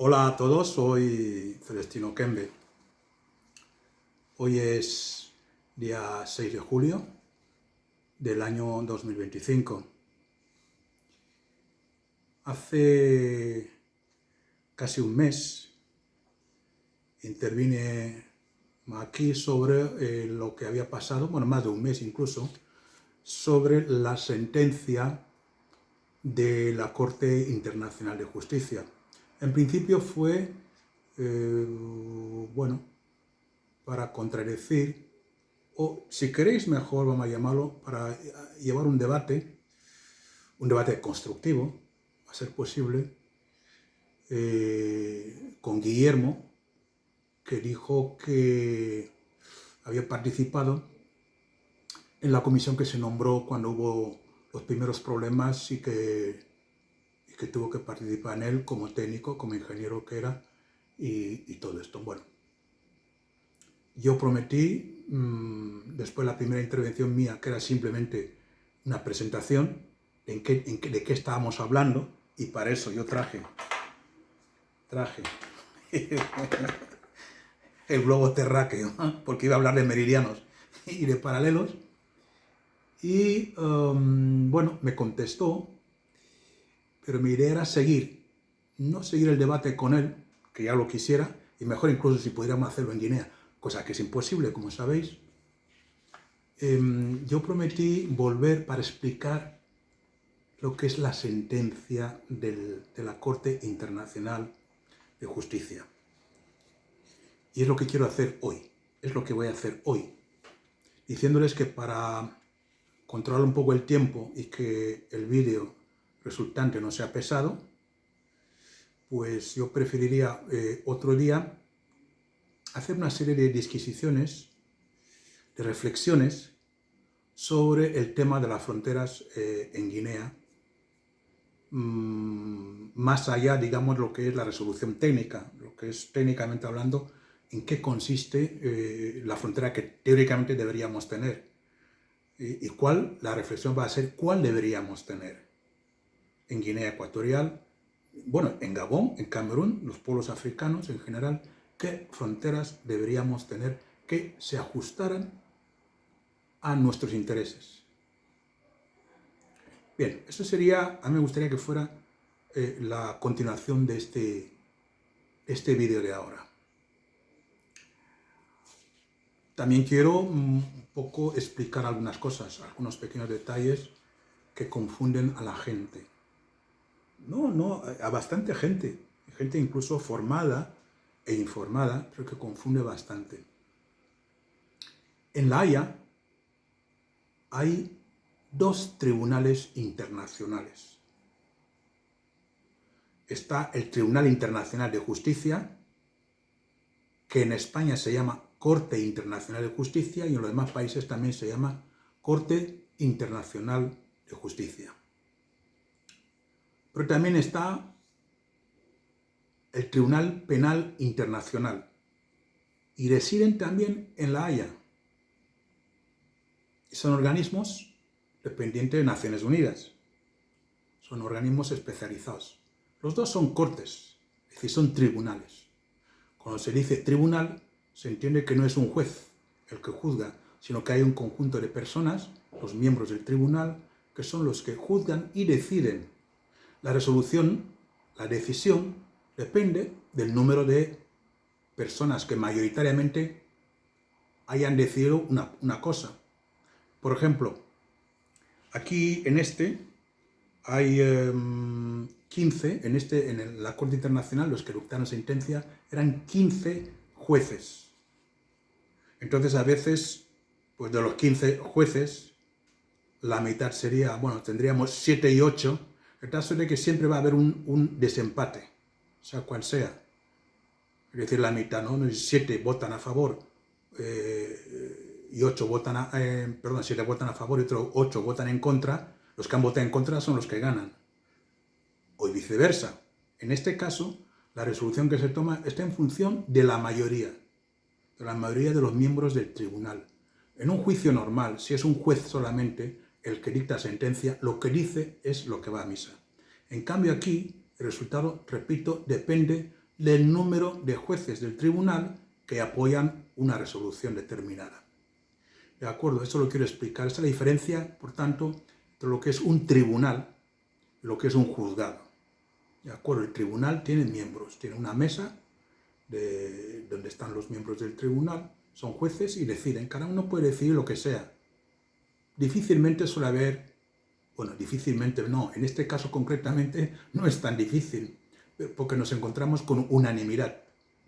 Hola a todos, soy Celestino Kembe. Hoy es día 6 de julio del año 2025. Hace casi un mes intervine aquí sobre lo que había pasado, bueno, más de un mes incluso, sobre la sentencia de la Corte Internacional de Justicia. En principio fue, para contradecir, o si queréis mejor vamos a llamarlo, para llevar un debate constructivo, a ser posible, con Guillermo, que dijo que había participado en la comisión que se nombró cuando hubo los primeros problemas y que tuvo que participar en él como técnico, como ingeniero que era, y todo esto. Bueno, yo prometí, después de la primera intervención mía, que era simplemente una presentación de qué estábamos hablando, y para eso yo traje el globo terráqueo, porque iba a hablar de meridianos y de paralelos, y bueno, me contestó, pero mi idea era no seguir el debate con él, que ya lo quisiera, y mejor incluso si pudiéramos hacerlo en Guinea, cosa que es imposible, como sabéis. Yo prometí volver para explicar lo que es la sentencia de la Corte Internacional de Justicia. Y es lo que quiero hacer hoy, es lo que voy a hacer hoy, diciéndoles que para controlar un poco el tiempo y que el vídeo resultante no sea pesado, pues yo preferiría otro día hacer una serie de disquisiciones, de reflexiones sobre el tema de las fronteras en Guinea, más allá, digamos, lo que es la resolución técnica, lo que es técnicamente hablando, en qué consiste la frontera que teóricamente deberíamos tener y la reflexión va a ser cuál deberíamos tener en Guinea Ecuatorial, bueno, en Gabón, en Camerún, los pueblos africanos en general, qué fronteras deberíamos tener que se ajustaran a nuestros intereses. Bien, eso sería, a mí me gustaría que fuera la continuación de este vídeo de ahora. También quiero un poco explicar algunas cosas, algunos pequeños detalles que confunden a la gente. No, a bastante gente incluso formada e informada, pero que confunde bastante. En La Haya hay dos tribunales internacionales. Está el Tribunal Internacional de Justicia, que en España se llama Corte Internacional de Justicia y en los demás países también se llama Corte Internacional de Justicia. Pero también está el Tribunal Penal Internacional y residen también en La Haya. Son organismos dependientes de Naciones Unidas. Son organismos especializados. Los dos son cortes, es decir, son tribunales. Cuando se dice tribunal, se entiende que no es un juez el que juzga, sino que hay un conjunto de personas, los miembros del tribunal, que son los que juzgan y deciden. La resolución, la decisión, depende del número de personas que mayoritariamente hayan decidido una cosa. Por ejemplo, aquí en hay 15, en la Corte Internacional, los que dictaron sentencia, eran 15 jueces. Entonces, a veces, pues de los 15 jueces, la mitad sería, bueno, tendríamos 7 y 8, el caso de que siempre va a haber un desempate, sea cual sea. Es decir, la mitad, ¿no? 7 votan a favor y 8 votan 7 votan a favor y otros 8 votan en contra. Los que han votado en contra son los que ganan. O viceversa. En este caso, la resolución que se toma está en función de la mayoría de los miembros del tribunal. En un juicio normal, si es un juez solamente el que dicta sentencia, lo que dice es lo que va a misa. En cambio aquí, el resultado, repito, depende del número de jueces del tribunal que apoyan una resolución determinada. ¿De acuerdo? Eso lo quiero explicar. Esta es la diferencia, por tanto, entre lo que es un tribunal y lo que es un juzgado. ¿De acuerdo? El tribunal tiene miembros, tiene una mesa donde están los miembros del tribunal, son jueces y deciden. Cada uno puede decidir lo que sea. Difícilmente suele haber, bueno, difícilmente no, en este caso concretamente no es tan difícil, porque nos encontramos con unanimidad.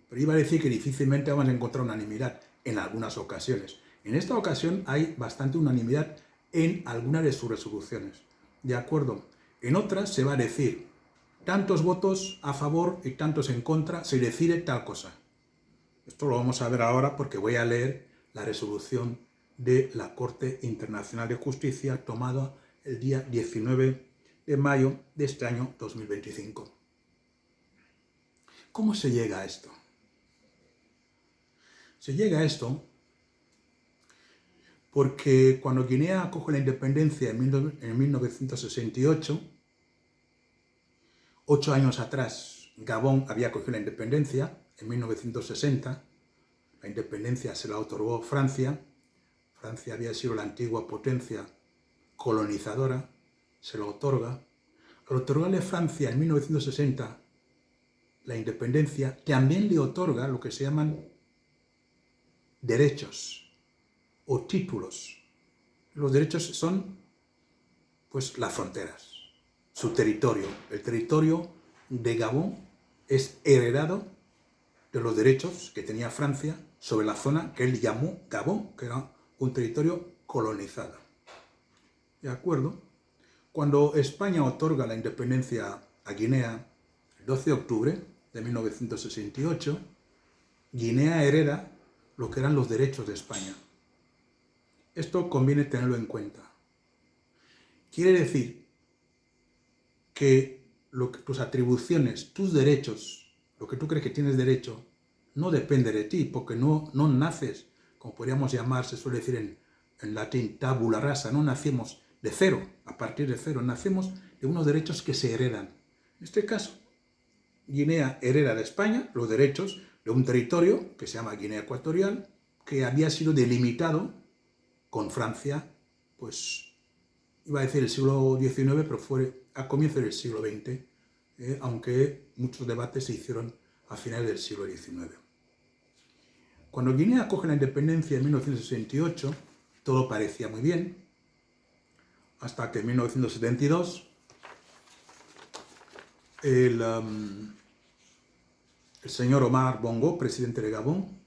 Pero iba a decir que difícilmente vamos a encontrar unanimidad en algunas ocasiones. En esta ocasión hay bastante unanimidad en algunas de sus resoluciones. ¿De acuerdo? En otras se va a decir tantos votos a favor y tantos en contra, se decide tal cosa. Esto lo vamos a ver ahora porque voy a leer la resolución de la Corte Internacional de Justicia tomada el día 19 de mayo de este año 2025. ¿Cómo se llega a esto? Se llega a esto porque cuando Guinea acoge la independencia en 1968, 8 años atrás Gabón había acogido la independencia, en 1960, la independencia se la otorgó Francia. Francia había sido la antigua potencia colonizadora, se lo otorga. Al otorgarle Francia en 1960 la independencia, también le otorga lo que se llaman derechos o títulos. Los derechos son, pues, las fronteras, su territorio. El territorio de Gabón es heredado de los derechos que tenía Francia sobre la zona que él llamó Gabón, que era un territorio colonizado. ¿De acuerdo? Cuando España otorga la independencia a Guinea el 12 de octubre de 1968, Guinea hereda lo que eran los derechos de España. Esto conviene tenerlo en cuenta. Quiere decir que tus atribuciones, tus derechos, lo que tú crees que tienes derecho, no depende de ti, porque no naces, como podríamos llamar, se suele decir en latín, tabula rasa, no nacemos de cero, a partir de cero, nacemos de unos derechos que se heredan. En este caso, Guinea hereda de España los derechos de un territorio que se llama Guinea Ecuatorial, que había sido delimitado con Francia, pues iba a decir el siglo XIX, pero fue a comienzos del siglo XX, aunque muchos debates se hicieron a finales del siglo XIX. Cuando Guinea acoge la independencia en 1968, todo parecía muy bien, hasta que en 1972 el señor Omar Bongo, presidente de Gabón,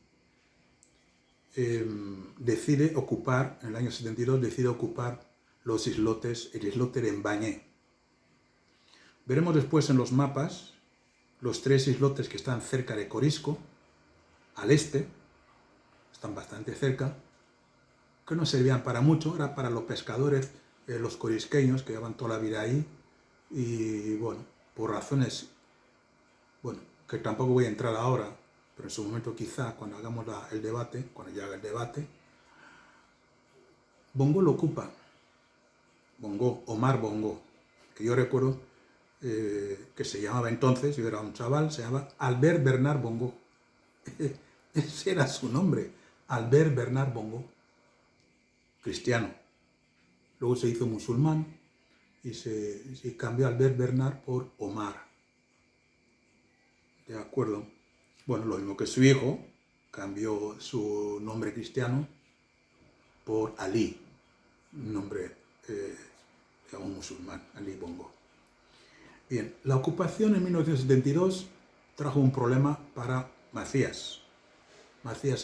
decide ocupar, en el año 72, decide ocupar los islotes, el islote de Mbagné. Veremos después en los mapas los 3 islotes que están cerca de Corisco, al este, están bastante cerca, que no servían para mucho, era para los pescadores, los corisqueños que llevan toda la vida ahí, y bueno, por razones, bueno, que tampoco voy a entrar ahora, pero en su momento quizá cuando hagamos el debate, cuando ya haga el debate, Bongo lo ocupa, Bongo, Omar Bongo, que yo recuerdo que se llamaba entonces, yo era un chaval, se llamaba Albert Bernard Bongo. Ese era su nombre, Albert Bernard Bongo, cristiano. Luego se hizo musulmán y se cambió Albert Bernard por Omar. ¿De acuerdo? Bueno, lo mismo que su hijo, cambió su nombre cristiano por Ali, un nombre digamos musulmán, Ali Bongo. Bien, la ocupación en 1972 trajo un problema para Macías. Macías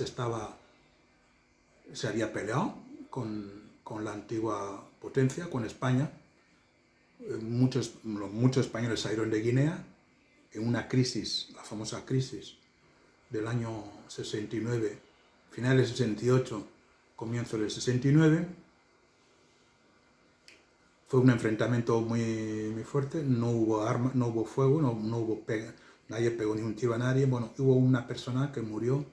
se había peleado con la antigua potencia, con España. Muchos españoles salieron de Guinea en una crisis, la famosa crisis del año 69, finales del 68, comienzo del 69. Fue un enfrentamiento muy, muy fuerte, no hubo armas, no hubo fuego, nadie pegó ni un tiro a nadie. Bueno, hubo una persona que murió,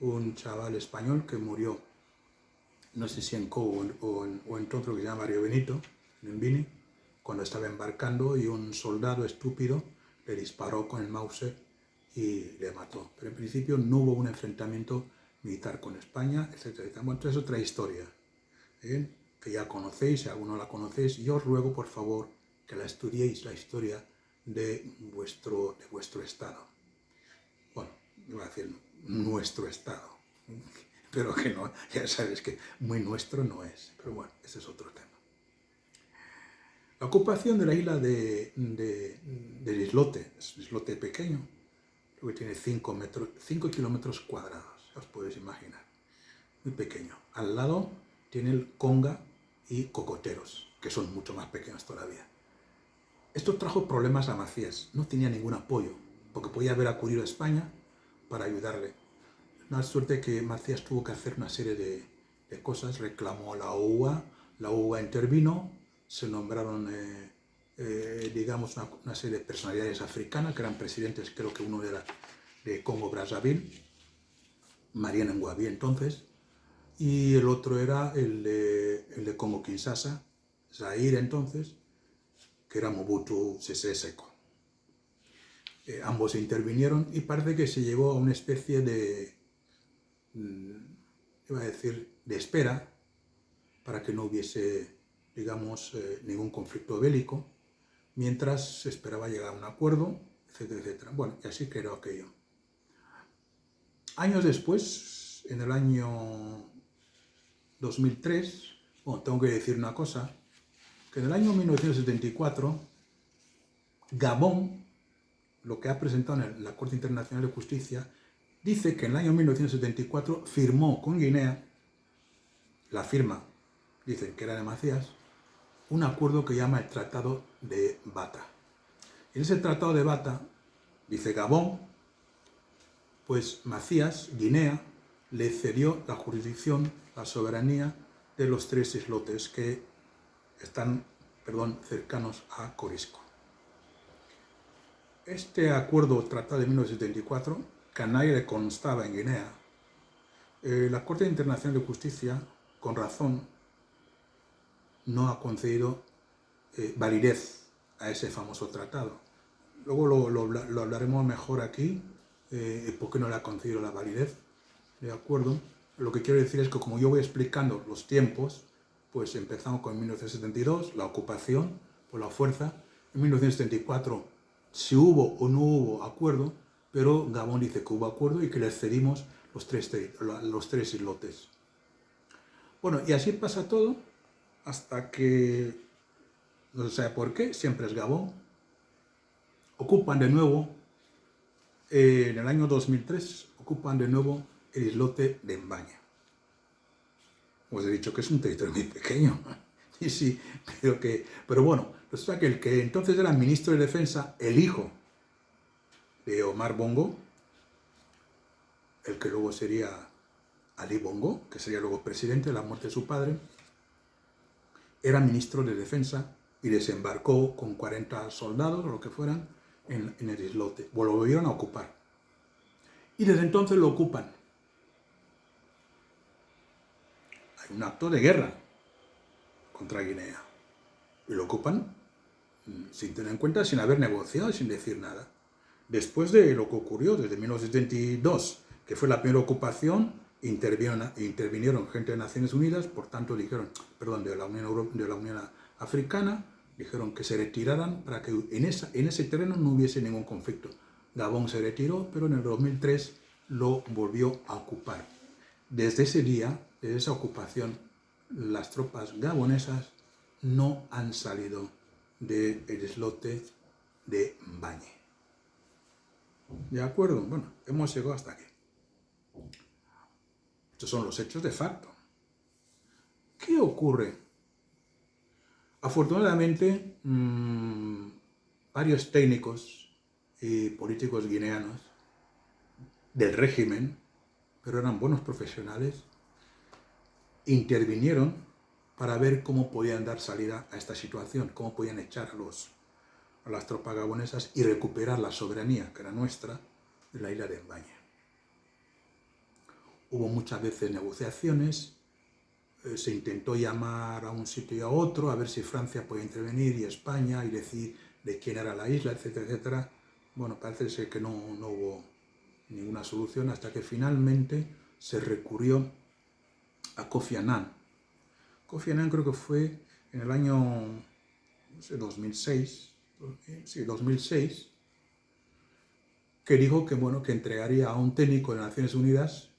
un chaval español que murió, no sé si en Cobo o en Totro, que se llama Mario Benito, en Mbini, cuando estaba embarcando y un soldado estúpido le disparó con el Mauser y le mató. Pero en principio no hubo un enfrentamiento militar con España, etcétera, etcétera. Bueno, entonces es otra historia, que ya conocéis, si alguno la conocéis. Yo os ruego, por favor, que la estudiéis, la historia de vuestro estado. Bueno, iba a decir nuestro estado, pero que no, ya sabes que muy nuestro no es. Pero bueno, ese es otro tema. La ocupación de la isla del islote, es un islote pequeño, creo que tiene 5 kilómetros cuadrados, ya os podéis imaginar, muy pequeño. Al lado tiene el Conga y Cocoteros, que son mucho más pequeños todavía. Esto trajo problemas a Macías, no tenía ningún apoyo, porque podía haber acudido a España para ayudarle. Una suerte que Macías tuvo que hacer una serie de cosas, reclamó a la UA intervino, se nombraron, digamos, una serie de personalidades africanas, que eran presidentes, creo que uno era de Congo-Brazzaville, Mariana Ngouabi entonces, y el otro era el de Congo-Kinshasa, Zaire entonces, que era Mobutu Sese Seko. Ambos intervinieron y parece que se llegó a una especie de, iba a decir, de espera para que no hubiese, digamos, ningún conflicto bélico, mientras se esperaba llegar a un acuerdo, etcétera, etcétera. Bueno, y así quedó aquello. Años después, en el año 2003, bueno, tengo que decir una cosa, que en el año 1974, Gabón, lo que ha presentado en la Corte Internacional de Justicia, dice que en el año 1974 firmó con Guinea, la firma, dicen que era de Macías, un acuerdo que llama el Tratado de Bata. En ese Tratado de Bata, dice Gabón, pues Macías, Guinea, le cedió la jurisdicción, la soberanía de los 3 islotes que están, cercanos a Corisco. Este acuerdo tratado de 1974, que a nadie le constaba en Guinea, la Corte Internacional de Justicia, con razón, no ha concedido validez a ese famoso tratado. Luego lo hablaremos mejor aquí, por qué no le ha concedido la validez, ¿de acuerdo? Lo que quiero decir es que como yo voy explicando los tiempos, pues empezamos con 1972, la ocupación por la fuerza, en 1974 si hubo o no hubo acuerdo, pero Gabón dice que hubo acuerdo y que le cedimos los tres islotes. Bueno, y así pasa todo hasta que, no sé por qué, siempre es Gabón, ocupan de nuevo, en el año 2003, ocupan de nuevo el islote de Mbaña. Os he dicho que es un territorio muy pequeño. Y sí, pero bueno, resulta que el que entonces era ministro de Defensa, el hijo de Omar Bongo, el que luego sería Ali Bongo, que sería luego presidente de la muerte de su padre, era ministro de Defensa y desembarcó con 40 soldados o lo que fueran en el islote. Lo volvieron a ocupar. Y desde entonces lo ocupan. Hay un acto de guerra contra Guinea. Y lo ocupan sin tener en cuenta, sin haber negociado, sin decir nada. Después de lo que ocurrió desde 1972, que fue la primera ocupación, intervinieron gente de Naciones Unidas, por tanto dijeron, de la Unión Africana, dijeron que se retiraran para que en ese terreno no hubiese ningún conflicto. Gabón se retiró, pero en el 2003 lo volvió a ocupar. Desde ese día, desde esa ocupación, las tropas gabonesas no han salido del islote de Mbaña. ¿De acuerdo? Bueno, hemos llegado hasta aquí. Estos son los hechos de facto. ¿Qué ocurre? Afortunadamente, varios técnicos y políticos guineanos del régimen, pero eran buenos profesionales, intervinieron para ver cómo podían dar salida a esta situación, cómo podían echar a las tropas gabonesas y recuperar la soberanía, que era nuestra, de la isla de Mbaña. Hubo muchas veces negociaciones, se intentó llamar a un sitio y a otro, a ver si Francia podía intervenir y España, y decir de quién era la isla, etcétera, etcétera. bueno, parece ser que no hubo ninguna solución hasta que finalmente se recurrió a Kofi Annan. Kofi Annan creo que fue en el año, no sé, 2006, sí, 2006, que dijo que, bueno, que entregaría a un técnico de Naciones Unidas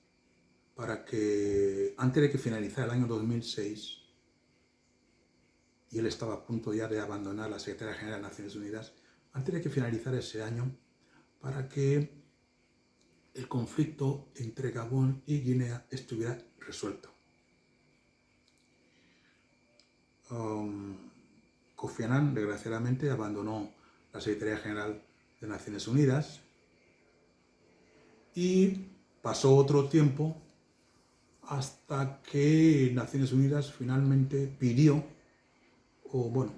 para que, antes de que finalizara el año 2006, y él estaba a punto ya de abandonar la Secretaría General de Naciones Unidas, antes de que finalizara ese año, para que el conflicto entre Gabón y Guinea estuviera resuelto. Kofi Annan, desgraciadamente, abandonó la Secretaría General de Naciones Unidas y pasó otro tiempo hasta que Naciones Unidas finalmente pidió, o bueno,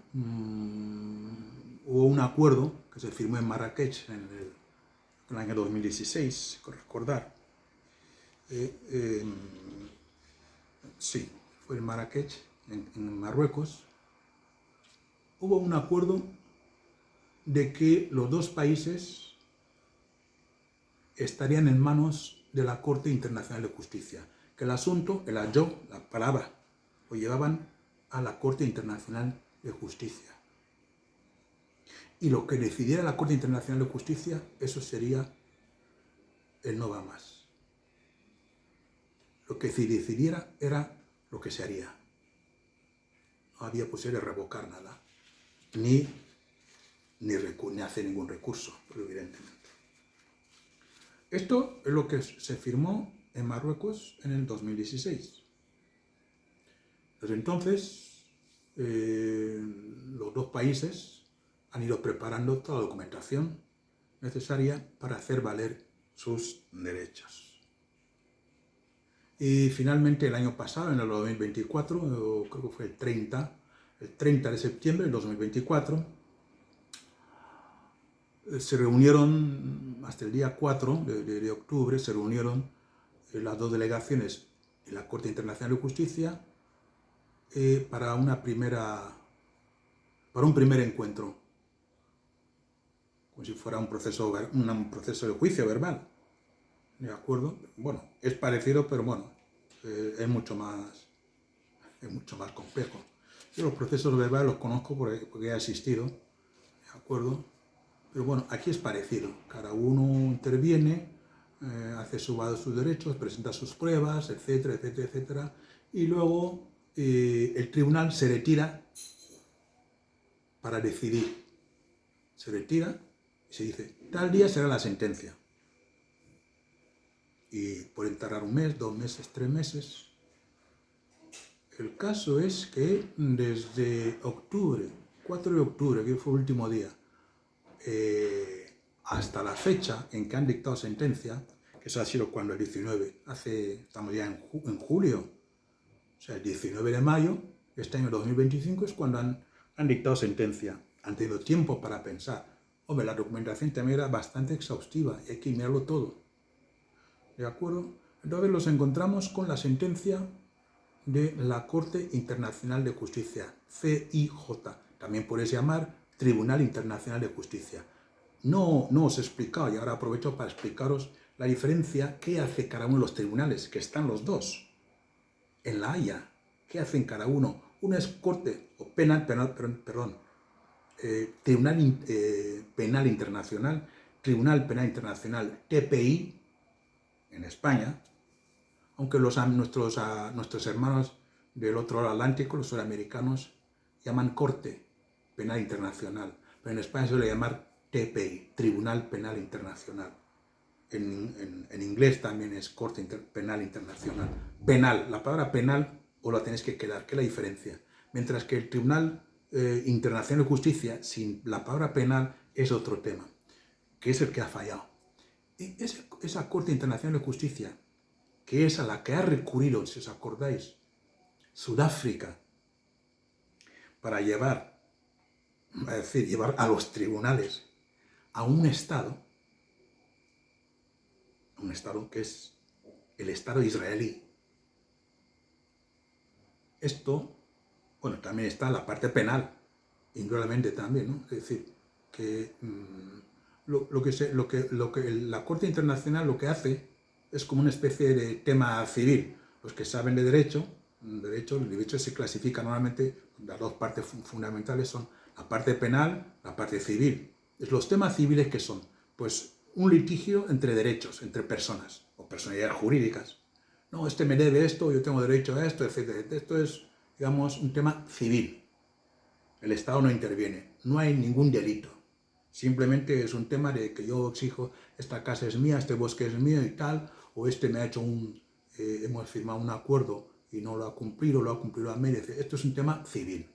hubo un acuerdo que se firmó en Marrakech en el año 2016, con recordar. Sí, fue en Marrakech, en Marruecos. Hubo un acuerdo de que los dos países estarían en manos de la Corte Internacional de Justicia, que el asunto, el ayo, la palabra, lo llevaban a la Corte Internacional de Justicia. Y lo que decidiera la Corte Internacional de Justicia, eso sería el no va más. Lo que se decidiera era lo que se haría. No había posibilidad de revocar nada, ni hacer ningún recurso, pero evidentemente. Esto es lo que se firmó en Marruecos en el 2016. Desde entonces, los dos países han ido preparando toda la documentación necesaria para hacer valer sus derechos. Y finalmente el año pasado, en el 2024, creo que fue el 30 de septiembre del 2024, se reunieron hasta el día 4 de octubre, se reunieron las dos delegaciones de la Corte Internacional de Justicia para un primer encuentro, como si fuera un proceso de juicio verbal. ¿De acuerdo? Bueno, es parecido, pero bueno, es mucho más complejo. Yo los procesos verbales los conozco porque he asistido, ¿de acuerdo? Pero bueno, aquí es parecido. Cada uno interviene, hace su valer sus derechos, presenta sus pruebas, etcétera, etcétera, etcétera. Y luego el tribunal se retira para decidir. Se retira y se dice, tal día será la sentencia. Y pueden tardar un mes, 2 meses, 3 meses. El caso es que desde octubre, 4 de octubre, que fue el último día, hasta la fecha en que han dictado sentencia, que eso ha sido cuando el 19, estamos ya en julio, o sea, el 19 de mayo, este año 2025, es cuando han dictado sentencia. Han tenido tiempo para pensar. Hombre, la documentación también era bastante exhaustiva y hay que mirarlo todo. ¿De acuerdo? Entonces los encontramos con la sentencia de la Corte Internacional de Justicia, CIJ. También podéis llamar Tribunal Internacional de Justicia. No os he explicado, y ahora aprovecho para explicaros la diferencia que hace cada uno de los tribunales, que están los dos. En La Haya, ¿qué hacen cada uno? Uno es Corte, o Tribunal Penal Internacional, Tribunal Penal Internacional, TPI, en España, aunque nuestros hermanos del otro lado Atlántico, los sudamericanos, llaman Corte Penal Internacional, pero en España se suele llamar TPI, Tribunal Penal Internacional. En inglés también es Corte Penal Internacional. Penal, la palabra penal os la tenéis que quedar, ¿qué es la diferencia? Mientras que el Tribunal Internacional de Justicia, sin la palabra penal, es otro tema, que es el que ha fallado. Y esa Corte Internacional de Justicia, que es a la que ha recurrido, si os acordáis, Sudáfrica, para llevar a los tribunales a un Estado que es el Estado israelí. Esto, bueno, también está la parte penal, indudablemente también, ¿no? Es decir, que la Corte Internacional lo que hace es como una especie de tema civil. Los que saben de derecho, el derecho se clasifica normalmente, las dos partes fundamentales son la parte penal, la parte civil. Los temas civiles, ¿qué son? Pues un litigio entre derechos, entre personas o personalidades jurídicas. No, este me debe esto, yo tengo derecho a esto, etc. Esto es, digamos, un tema civil. El Estado no interviene, no hay ningún delito. Simplemente es un tema de que yo exijo, esta casa es mía, este bosque es mío y tal, o este me ha hecho hemos firmado un acuerdo y no lo ha cumplido a medias. Esto es un tema civil.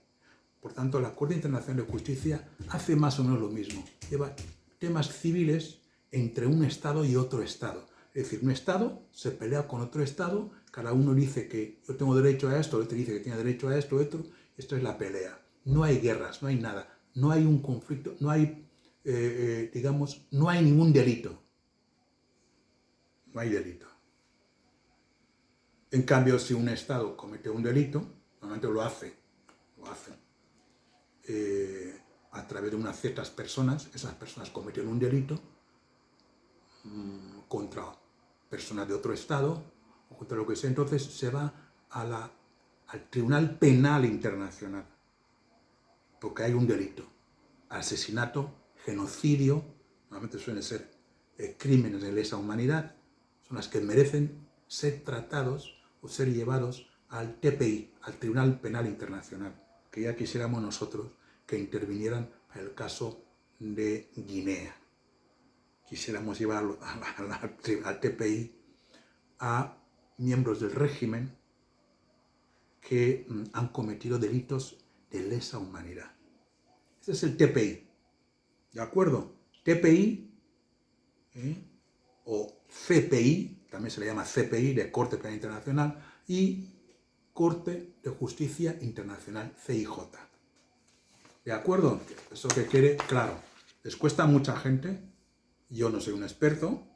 Por tanto, la Corte Internacional de Justicia hace más o menos lo mismo. Lleva temas civiles entre un Estado y otro Estado. Es decir, un Estado se pelea con otro Estado, cada uno dice que yo tengo derecho a esto, el otro dice que tiene derecho a esto, otro. Esto es la pelea. No hay guerras, no hay nada. No hay un conflicto, no hay, no hay ningún delito. No hay delito. En cambio, si un Estado comete un delito, normalmente lo hace a través de unas ciertas personas, esas personas cometen un delito contra personas de otro Estado, o contra lo que sea, entonces se va al Tribunal Penal Internacional, porque hay un delito. Asesinato, genocidio, normalmente suelen ser crímenes de lesa humanidad, son las que merecen ser tratados o ser llevados al TPI, al Tribunal Penal Internacional, que ya quisiéramos nosotros que intervinieran en el caso de Guinea. Quisiéramos llevar al TPI a miembros del régimen que han cometido delitos de lesa humanidad. Ese es el TPI, ¿de acuerdo? TPI o CPI, también se le llama CPI, de Corte Penal Internacional, y Corte de Justicia Internacional, CIJ. ¿De acuerdo? Eso que quede claro. Les cuesta a mucha gente, yo no soy un experto,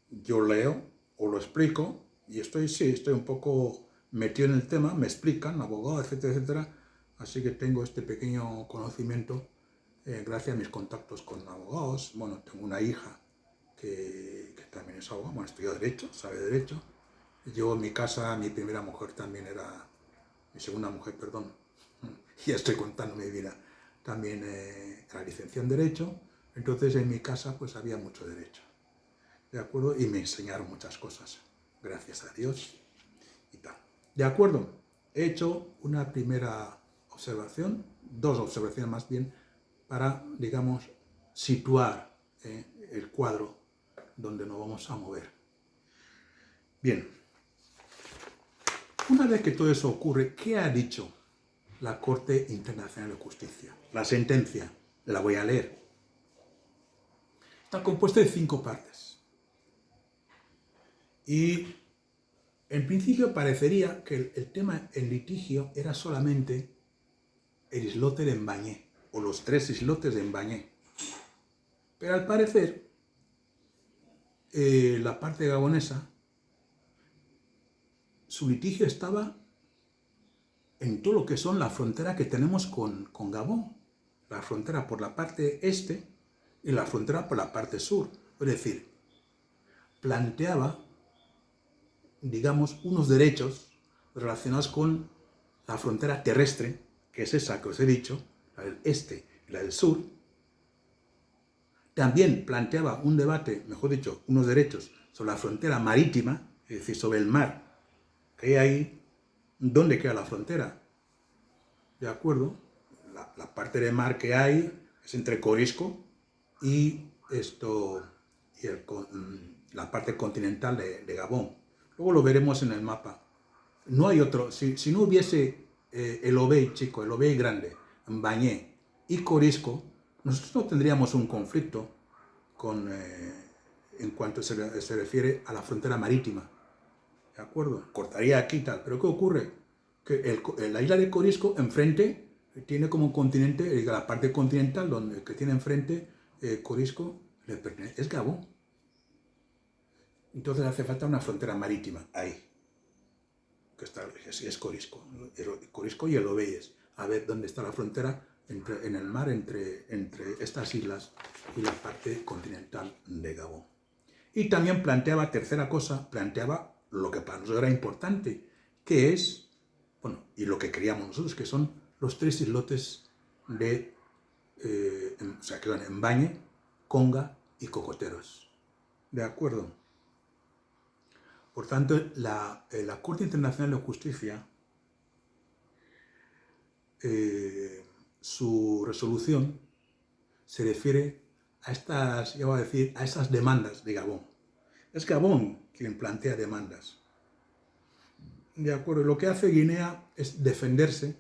yo leo o lo explico, y estoy un poco metido en el tema, me explican, abogados, etcétera, etcétera, así que tengo este pequeño conocimiento gracias a mis contactos con abogados. Bueno, tengo una hija que también es abogada, bueno, estudió Derecho, sabe Derecho. Yo en mi casa, mi primera mujer también era, mi segunda mujer, perdón, ya estoy contando mi vida, también era licenciada en Derecho, entonces en mi casa pues había mucho derecho, ¿de acuerdo? Y me enseñaron muchas cosas, gracias a Dios y tal. ¿De acuerdo? He hecho una primera observación, dos observaciones más bien, para, digamos, situar el cuadro donde nos vamos a mover. Bien, una vez que todo eso ocurre, ¿qué ha dicho la Corte Internacional de Justicia? La sentencia, la voy a leer. Está compuesta de 5 partes. Y en principio parecería que el tema en litigio era solamente el islote de Mbañé, o los 3 islotes de Mbañé. Pero al parecer, la parte gabonesa, su litigio estaba en todo lo que son la frontera que tenemos con Gabón. La frontera por la parte este y la frontera por la parte sur. Es decir, planteaba, digamos, unos derechos relacionados con la frontera terrestre, que es esa que os he dicho, la del este y la del sur. También planteaba un debate, mejor dicho, unos derechos sobre la frontera marítima, es decir, sobre el mar que hay ahí. ¿Dónde queda la frontera? ¿De acuerdo? La parte de mar que hay es entre Corisco y la parte continental de Gabón. Luego lo veremos en el mapa. No hay otro, si no hubiese el Obey chico, el Obey grande, Mbañé y Corisco, nosotros no tendríamos un conflicto en cuanto se refiere a la frontera marítima. ¿De acuerdo? Cortaría aquí y tal. Pero ¿qué ocurre? Que la isla de Corisco enfrente tiene como continente, la parte continental que tiene enfrente Corisco es Gabón. Entonces hace falta una frontera marítima ahí, que es Corisco. Corisco y el Obeyes. A ver dónde está la frontera en el mar entre estas islas y la parte continental de Gabón. Y también planteaba, tercera cosa, planteaba lo que para nosotros era importante, que es, bueno, y lo que creíamos nosotros, que son los 3 islotes de, o sea, que van en Mbañe, Conga y Cocoteros. ¿De acuerdo? Por tanto, la Corte Internacional de Justicia, su resolución se refiere a estas, ya voy a decir, a esas demandas de Gabón. Es Gabón quien plantea demandas. De acuerdo, lo que hace Guinea es defenderse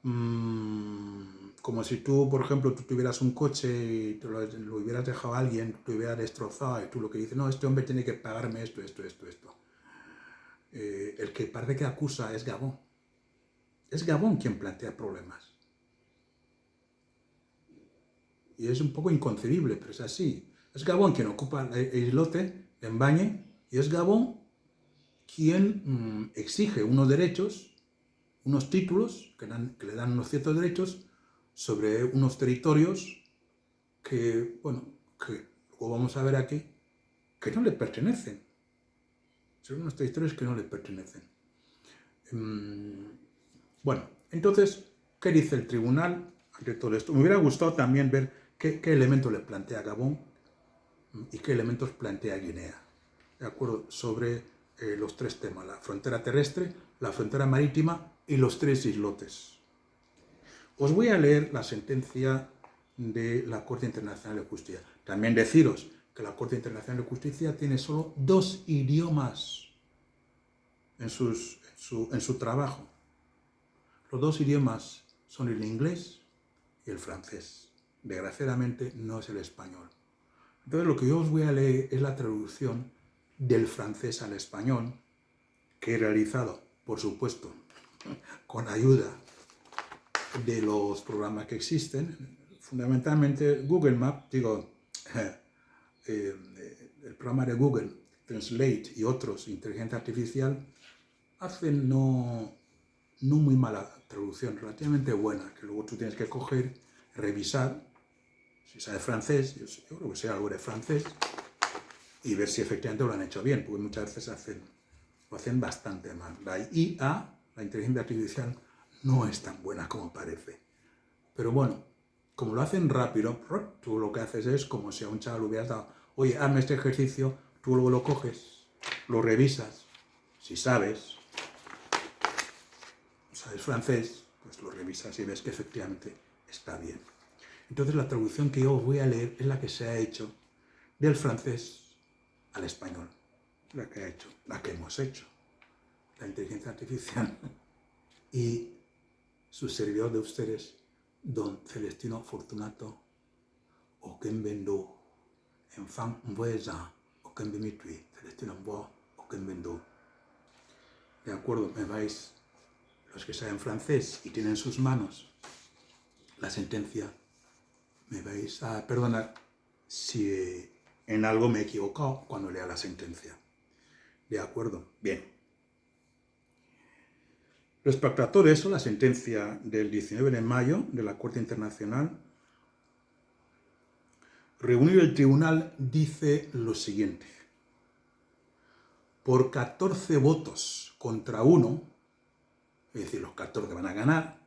como si tú, por ejemplo, tú tuvieras un coche y te lo hubieras dejado a alguien, te hubiera destrozado y tú lo que dices, no, este hombre tiene que pagarme esto. El que parece que acusa es Gabón. Es Gabón quien plantea problemas. Y es un poco inconcebible, pero es así. Es Gabón quien ocupa el islote de Mbañe y es Gabón quien exige unos derechos, unos títulos que le dan unos ciertos derechos sobre unos territorios que, bueno, que luego vamos a ver aquí, que no le pertenecen. Son unos territorios que no le pertenecen. Bueno, entonces, ¿qué dice el tribunal ante todo esto? Me hubiera gustado también ver qué elementos le plantea Gabón y qué elementos plantea Guinea, ¿de acuerdo? Sobre los 3 temas, la frontera terrestre, la frontera marítima y los 3 islotes. Os voy a leer la sentencia de la Corte Internacional de Justicia. También deciros que la Corte Internacional de Justicia tiene solo 2 idiomas en su trabajo. Los 2 idiomas son el inglés y el francés. Desgraciadamente no es el español. Entonces lo que yo os voy a leer es la traducción del francés al español, que he realizado, por supuesto, con ayuda de los programas que existen, fundamentalmente Google Maps, el programa de Google Translate y otros, inteligencia artificial, hacen no muy mala traducción, relativamente buena, que luego tú tienes que coger, revisar, si sabes francés, yo creo que sé algo de francés, y ver si efectivamente lo han hecho bien, porque muchas veces lo hacen bastante mal. La IA, la inteligencia artificial, no es tan buena como parece. Pero bueno, como lo hacen rápido, tú lo que haces es como si a un chaval le hubieras dado, oye, hazme este ejercicio, tú luego lo coges, lo revisas, si sabes francés, pues lo revisas y ves que efectivamente está bien. Entonces la traducción que yo os voy a leer es la que se ha hecho del francés al español, la que hemos hecho, la inteligencia artificial y su servidor de ustedes, don Celestino Fortunato, Okembendo, enfant voisin, Okembemitui, Celestino Mboa, Okembendo. De acuerdo, me vais, los que saben francés y tienen en sus manos la sentencia, me vais a perdonar si en algo me he equivocado cuando lea la sentencia. De acuerdo, bien. Respecto a todo eso, la sentencia del 19 de mayo de la Corte Internacional, reunido el tribunal, dice lo siguiente. Por 14 votos contra 1, es decir, los 14 van a ganar,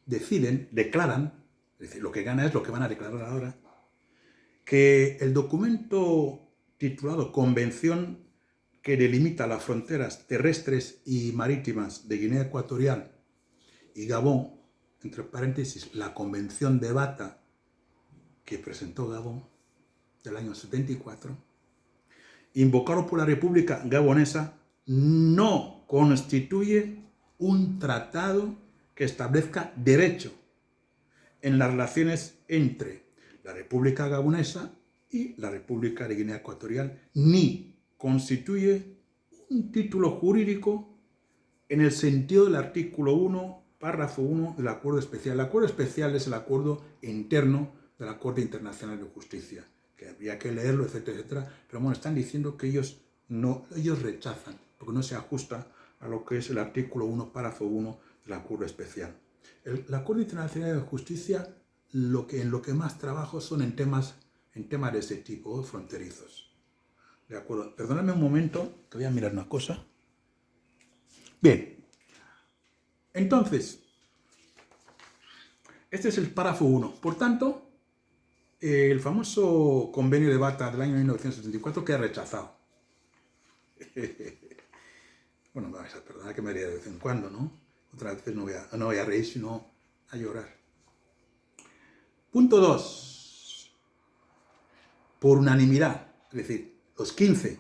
declaran, es decir, lo que gana es lo que van a declarar ahora, que el documento titulado Convención que delimita las fronteras terrestres y marítimas de Guinea Ecuatorial y Gabón, entre paréntesis, la Convención de Bata que presentó Gabón del año 74, invocado por la República Gabonesa, no constituye un tratado que establezca derecho en las relaciones entre la República Gabonesa y la República de Guinea Ecuatorial, ni constituye un título jurídico en el sentido del artículo 1, párrafo 1 del acuerdo especial. El acuerdo especial es el acuerdo interno de la Corte Internacional de Justicia, que habría que leerlo, etcétera, etcétera. Pero bueno, están diciendo que ellos rechazan, porque no se ajusta a lo que es el artículo 1, párrafo 1 del acuerdo especial. El acuerdo internacional de justicia, en lo que más trabajo son en temas de ese tipo, fronterizos. De acuerdo, perdóname un momento, que voy a mirar una cosa. Bien, entonces, este es el párrafo 1. Por tanto, el famoso convenio de Bata del año 1974 queda rechazado. Bueno, vais a perdonar que me ría de vez en cuando, ¿no? Otras veces no voy a reír, sino a llorar. Punto 2. Por unanimidad, es decir, los 15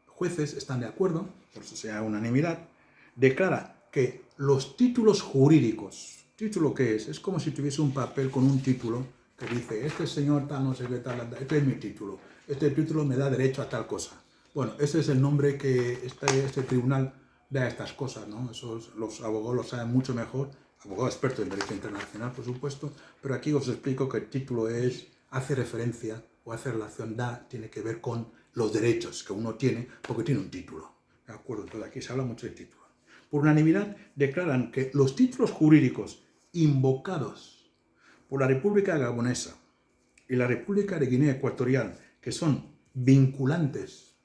jueces están de acuerdo, por eso sea unanimidad, declara que los títulos jurídicos, ¿título qué es? Es como si tuviese un papel con un título que dice, este señor tal, no sé qué tal, este es mi título, este título me da derecho a tal cosa. Bueno, ese es el nombre que este tribunal da a estas cosas, ¿no? Los abogados lo saben mucho mejor, abogados expertos en derecho internacional, por supuesto, pero aquí os explico que el título hace referencia o hace relación, tiene que ver con los derechos que uno tiene porque tiene un título. ¿De acuerdo? Entonces aquí se habla mucho de título. Por unanimidad declaran que los títulos jurídicos invocados por la República Gabonesa y la República de Guinea Ecuatorial, que son vinculantes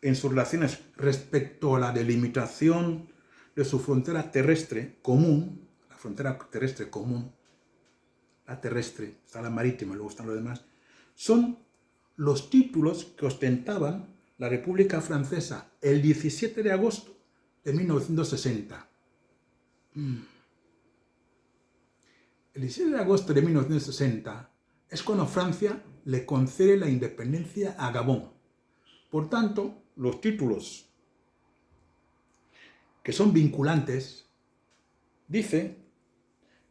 en sus relaciones respecto a la delimitación de su frontera terrestre común, la frontera terrestre común, la terrestre, está la marítima y luego están los demás, son los títulos que ostentaban la República Francesa el 17 de agosto de 1960. El 17 de agosto de 1960 es cuando Francia le concede la independencia a Gabón. Por tanto, los títulos que son vinculantes, dice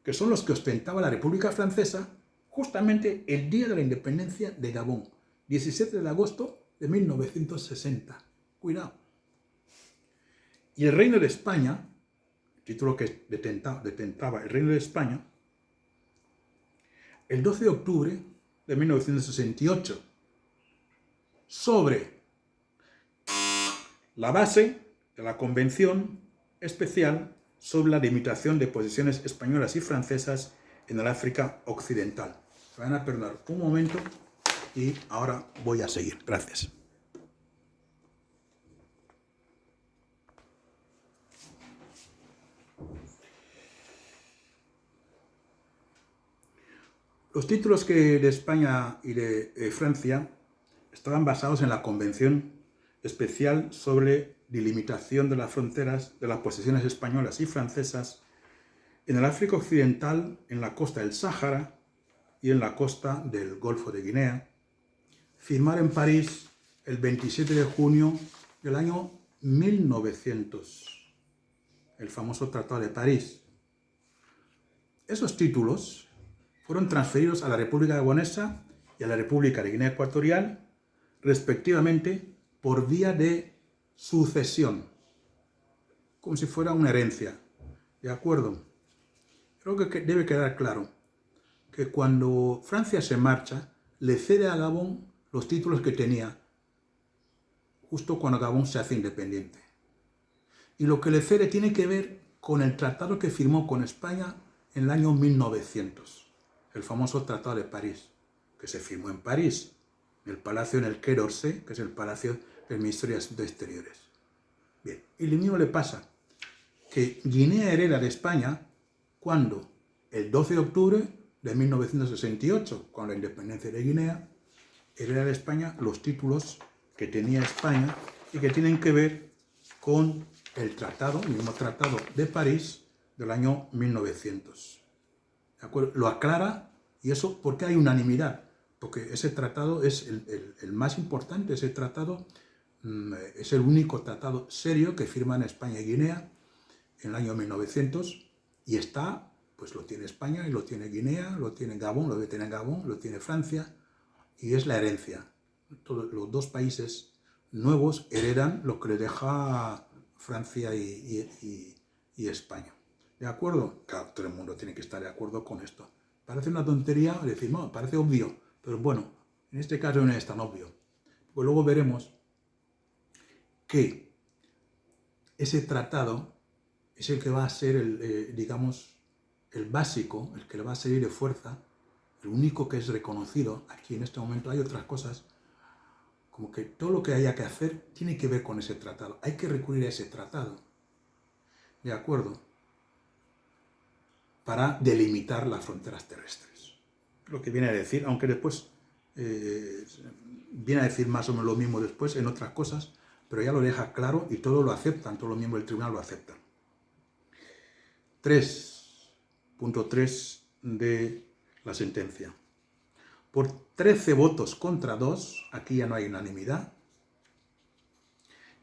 que son los que ostentaba la República Francesa justamente el día de la independencia de Gabón, 17 de agosto de 1960. Cuidado. Y el Reino de España, el título que detentaba el Reino de España, el 12 de octubre de 1968, sobre la base de la Convención Especial sobre la limitación de posesiones españolas y francesas en el África Occidental. Se van a perdonar un momento y ahora voy a seguir. Gracias. Los títulos de España y de Francia estaban basados en la Convención Especial sobre delimitación de las fronteras de las posesiones españolas y francesas en el África Occidental, en la costa del Sáhara y en la costa del Golfo de Guinea, firmada en París el 27 de junio del año 1900, el famoso Tratado de París. Esos títulos fueron transferidos a la República Gabonesa y a la República de Guinea Ecuatorial, respectivamente, por vía de sucesión, como si fuera una herencia. ¿De acuerdo? Creo que debe quedar claro que cuando Francia se marcha, le cede a Gabón los títulos que tenía justo cuando Gabón se hace independiente. Y lo que le cede tiene que ver con el tratado que firmó con España en el año 1900, el famoso Tratado de París, que se firmó en París, en el palacio en el Quai d'Orsay, que es el palacio del Ministerio de Asuntos Exteriores. Bien, y lo mismo le pasa, que Guinea hereda de España cuando, el 12 de octubre de 1968, con la independencia de Guinea, hereda de España los títulos que tenía España y que tienen que ver con el tratado, el mismo Tratado de París del año 1900. ¿De acuerdo? Lo aclara, y eso porque hay unanimidad, porque ese tratado es el más importante, ese tratado es el único tratado serio que firman España y Guinea en el año 1900, y está, pues lo tiene España y lo tiene Guinea, lo tiene Gabón, lo debe tener Gabón, lo tiene Francia, y es la herencia. Los dos países nuevos heredan lo que le deja Francia y España. ¿De acuerdo? Claro, todo el mundo tiene que estar de acuerdo con esto. Parece una tontería decir, no, parece obvio, pero bueno, en este caso no es tan obvio. Pues luego veremos que ese tratado es el que va a ser, digamos, el básico, el que le va a servir de fuerza, el único que es reconocido. Aquí en este momento hay otras cosas, como que todo lo que haya que hacer tiene que ver con ese tratado. Hay que recurrir a ese tratado, ¿de acuerdo? Para delimitar las fronteras terrestres. Lo que viene a decir, aunque después viene a decir más o menos lo mismo después en otras cosas, pero ya lo deja claro y todos lo aceptan, todos los miembros del tribunal lo aceptan. 3.3 de la sentencia. Por 13 votos contra 2, aquí ya no hay unanimidad,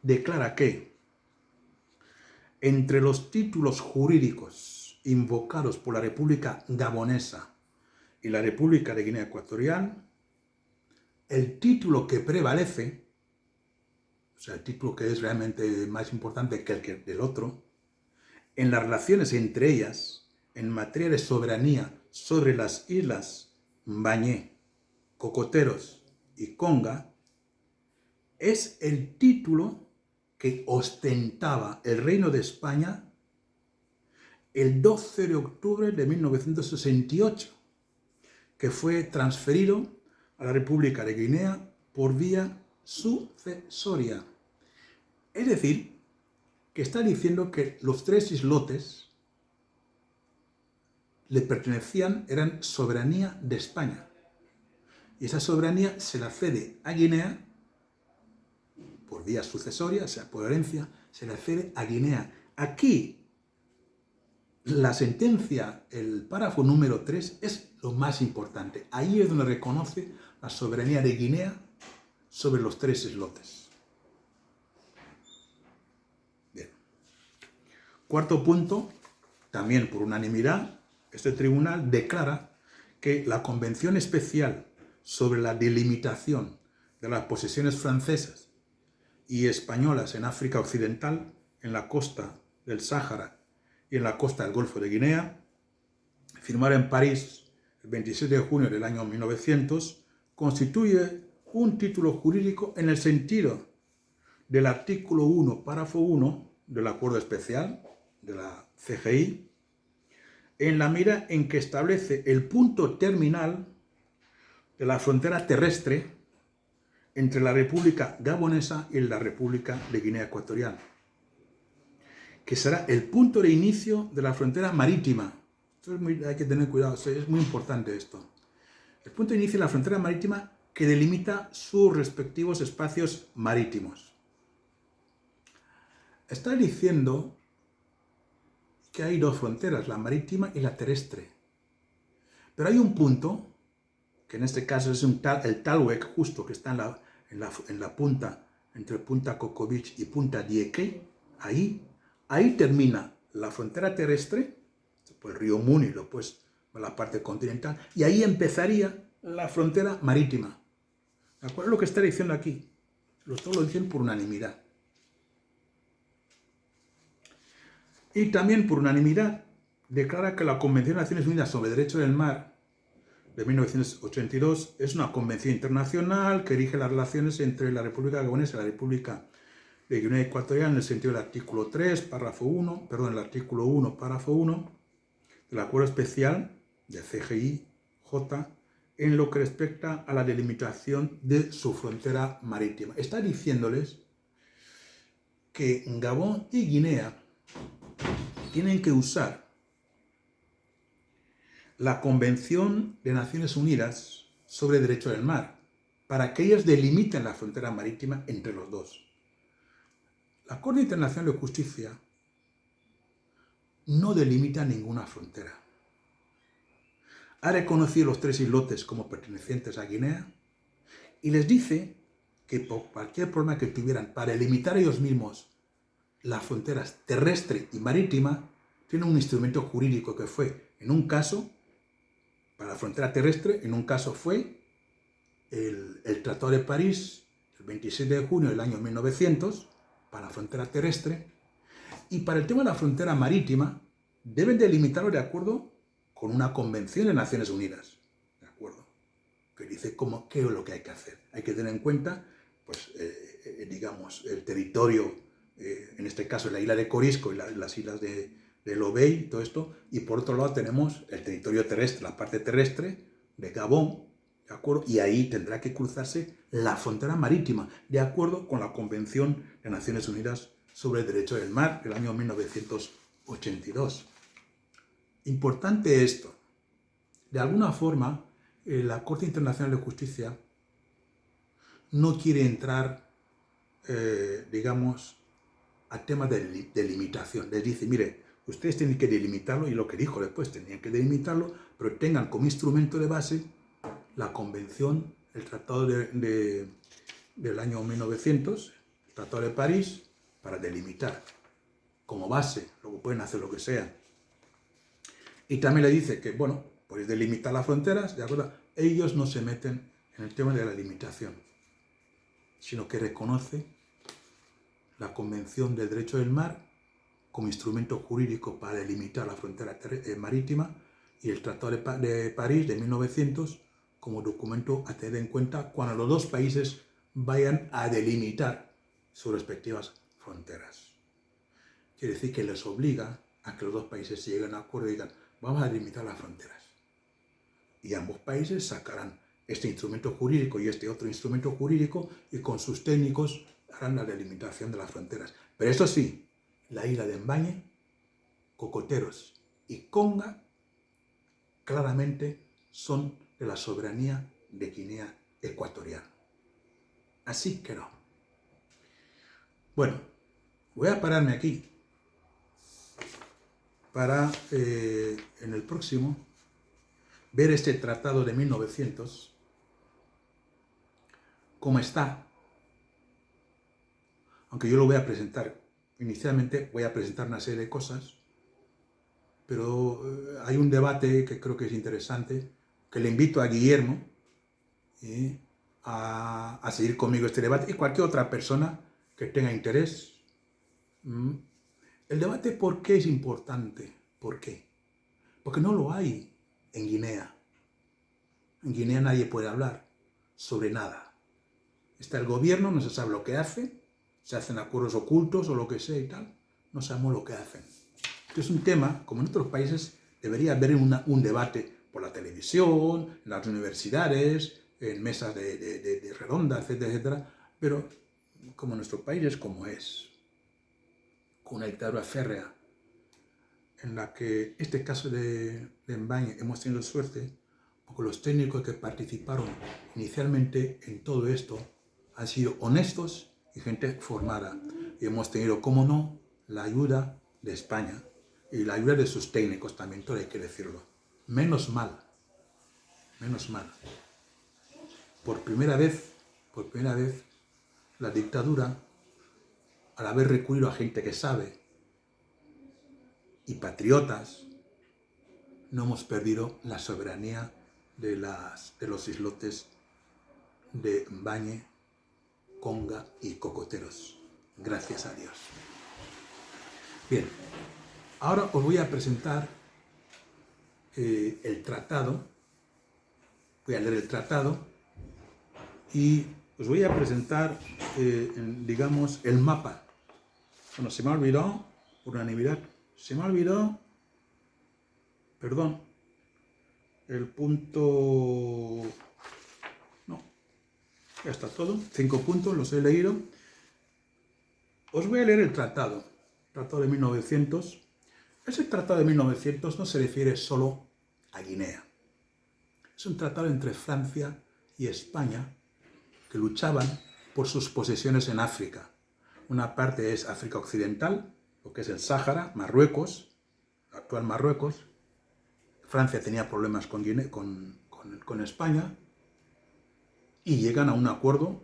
declara que entre los títulos jurídicos invocados por la República Gabonesa y la República de Guinea Ecuatorial, el título que prevalece, o sea, el título que es realmente más importante que el del otro, en las relaciones entre ellas, en materia de soberanía sobre las islas Mbañé, Cocoteros y Conga, es el título que ostentaba el Reino de España el 12 de octubre de 1968, que fue transferido a la República de Guinea por vía sucesoria. Es decir, que está diciendo que los 3 islotes le pertenecían, eran soberanía de España. Y esa soberanía se la cede a Guinea por vía sucesoria, o sea, por herencia, se la cede a Guinea. Aquí, la sentencia, el párrafo número 3, es lo más importante. Ahí es donde reconoce la soberanía de Guinea sobre los 3 islotes. Bien. Cuarto punto, también por unanimidad, este tribunal declara que la Convención Especial sobre la delimitación de las posesiones francesas y españolas en África Occidental, en la costa del Sáhara y en la costa del Golfo de Guinea, firmada en París el 27 de junio del año 1900, constituye un título jurídico en el sentido del artículo 1, párrafo 1 del Acuerdo Especial de la CGI, en la medida en que establece el punto terminal de la frontera terrestre entre la República Gabonesa y la República de Guinea Ecuatorial, que será el punto de inicio de la frontera marítima. Hay que tener cuidado, es muy importante esto. El punto de inicio de la frontera marítima que delimita sus respectivos espacios marítimos. Está diciendo que hay 2 fronteras, la marítima y la terrestre. Pero hay un punto, que en este caso es el Talwek, justo que está en la punta, entre Punta Cocobich y Punta Dieque, ahí termina la frontera terrestre, pues el río Muni, pues la parte continental, y ahí empezaría la frontera marítima. ¿De acuerdo? Lo que está diciendo aquí, todos lo dicen por unanimidad. Y también por unanimidad declara que la Convención de Naciones Unidas sobre Derecho del Mar de 1982 es una convención internacional que rige las relaciones entre la República Gabonesa y la República de Guinea Ecuatorial en el sentido del artículo 3, párrafo 1, el artículo 1, párrafo 1 del Acuerdo Especial de CGI-J en lo que respecta a la delimitación de su frontera marítima. Está diciéndoles que Gabón y Guinea tienen que usar la Convención de Naciones Unidas sobre Derecho del Mar para que ellos delimiten la frontera marítima entre los dos. La Corte Internacional de Justicia no delimita ninguna frontera. Ha reconocido los 3 islotes como pertenecientes a Guinea y les dice que por cualquier problema que tuvieran para delimitar ellos mismos las fronteras terrestre y marítima, tienen un instrumento jurídico que fue, en un caso, para la frontera terrestre, en un caso fue el Tratado de París, el 27 de junio del año 1900, para la frontera terrestre, y para el tema de la frontera marítima, deben delimitarlo de acuerdo con una convención de Naciones Unidas, ¿de acuerdo? Que dice qué es lo que hay que hacer. Hay que tener en cuenta, pues, digamos, el territorio en este caso la isla de Corisco y las islas de Lobey, todo esto, y por otro lado tenemos el territorio terrestre, la parte terrestre de Gabón, ¿de acuerdo? Y ahí tendrá que cruzarse la frontera marítima, de acuerdo con la Convención de Naciones Unidas sobre el Derecho del Mar del año 1982. Importante esto. De alguna forma, la Corte Internacional de Justicia no quiere entrar, digamos, a temas de delimitación. Les dice, mire, ustedes tienen que delimitarlo, y lo que dijo después, tenían que delimitarlo, pero tengan como instrumento de base la Convención, el Tratado del año 1900, el Tratado de París, para delimitar como base, luego pueden hacer lo que sea. Y también le dice que, bueno, podéis delimitar las fronteras, ¿de acuerdo? Ellos no se meten en el tema de la limitación, sino que reconoce la Convención del Derecho del Mar como instrumento jurídico para delimitar la frontera marítima, y el Tratado de París de 1900 como documento a tener en cuenta cuando los dos países vayan a delimitar sus respectivas fronteras. Quiere decir que les obliga a que los dos países lleguen a acuerdo y digan, vamos a delimitar las fronteras. Y ambos países sacarán este instrumento jurídico y este otro instrumento jurídico, y con sus técnicos harán la delimitación de las fronteras. Pero eso sí, la isla de Mbañe, Cocoteros y Conga claramente son de la soberanía de Guinea Ecuatorial. Así que no. Bueno, voy a pararme aquí para en el próximo ver este tratado de 1900, cómo está. Aunque yo lo voy a presentar, inicialmente voy a presentar una serie de cosas, pero hay un debate que creo que es interesante, que le invito a Guillermo a seguir conmigo este debate, y cualquier otra persona que tenga interés. El debate, ¿por qué es importante? ¿Por qué? Porque no lo hay en Guinea. En Guinea nadie puede hablar sobre nada. Está el gobierno, no se sabe lo que hace, se hacen acuerdos ocultos o lo que sea y tal, no sabemos lo que hacen. Este es un tema, como en otros países, debería haber un debate por la televisión, en las universidades, en mesas de redonda, etcétera, etcétera, pero como nuestro país es como es, con una dictadura férrea, en la que este caso de Mbañe hemos tenido suerte, porque los técnicos que participaron inicialmente en todo esto han sido honestos y gente formada. Y hemos tenido, como no, la ayuda de España y la ayuda de sus técnicos también, todo hay que decirlo. Menos mal, menos mal. Por primera vez, la dictadura, al haber recurrido a gente que sabe y patriotas, no hemos perdido la soberanía de los islotes de Mbañe, Conga y Cocoteros. Gracias a Dios. Bien, ahora os voy a presentar el tratado. Voy a leer el tratado y os voy a presentar, digamos, el mapa. Bueno, se me ha olvidado, por unanimidad, se me ha olvidado, perdón, el punto... No, ya está todo. 5 puntos, los he leído. Os voy a leer el tratado de 1900. Ese tratado de 1900 no se refiere solo a Guinea. Es un tratado entre Francia y España que luchaban por sus posesiones en África. Una parte es África Occidental, lo que es el Sáhara, Marruecos, actual Marruecos. Francia tenía problemas con España y llegan a un acuerdo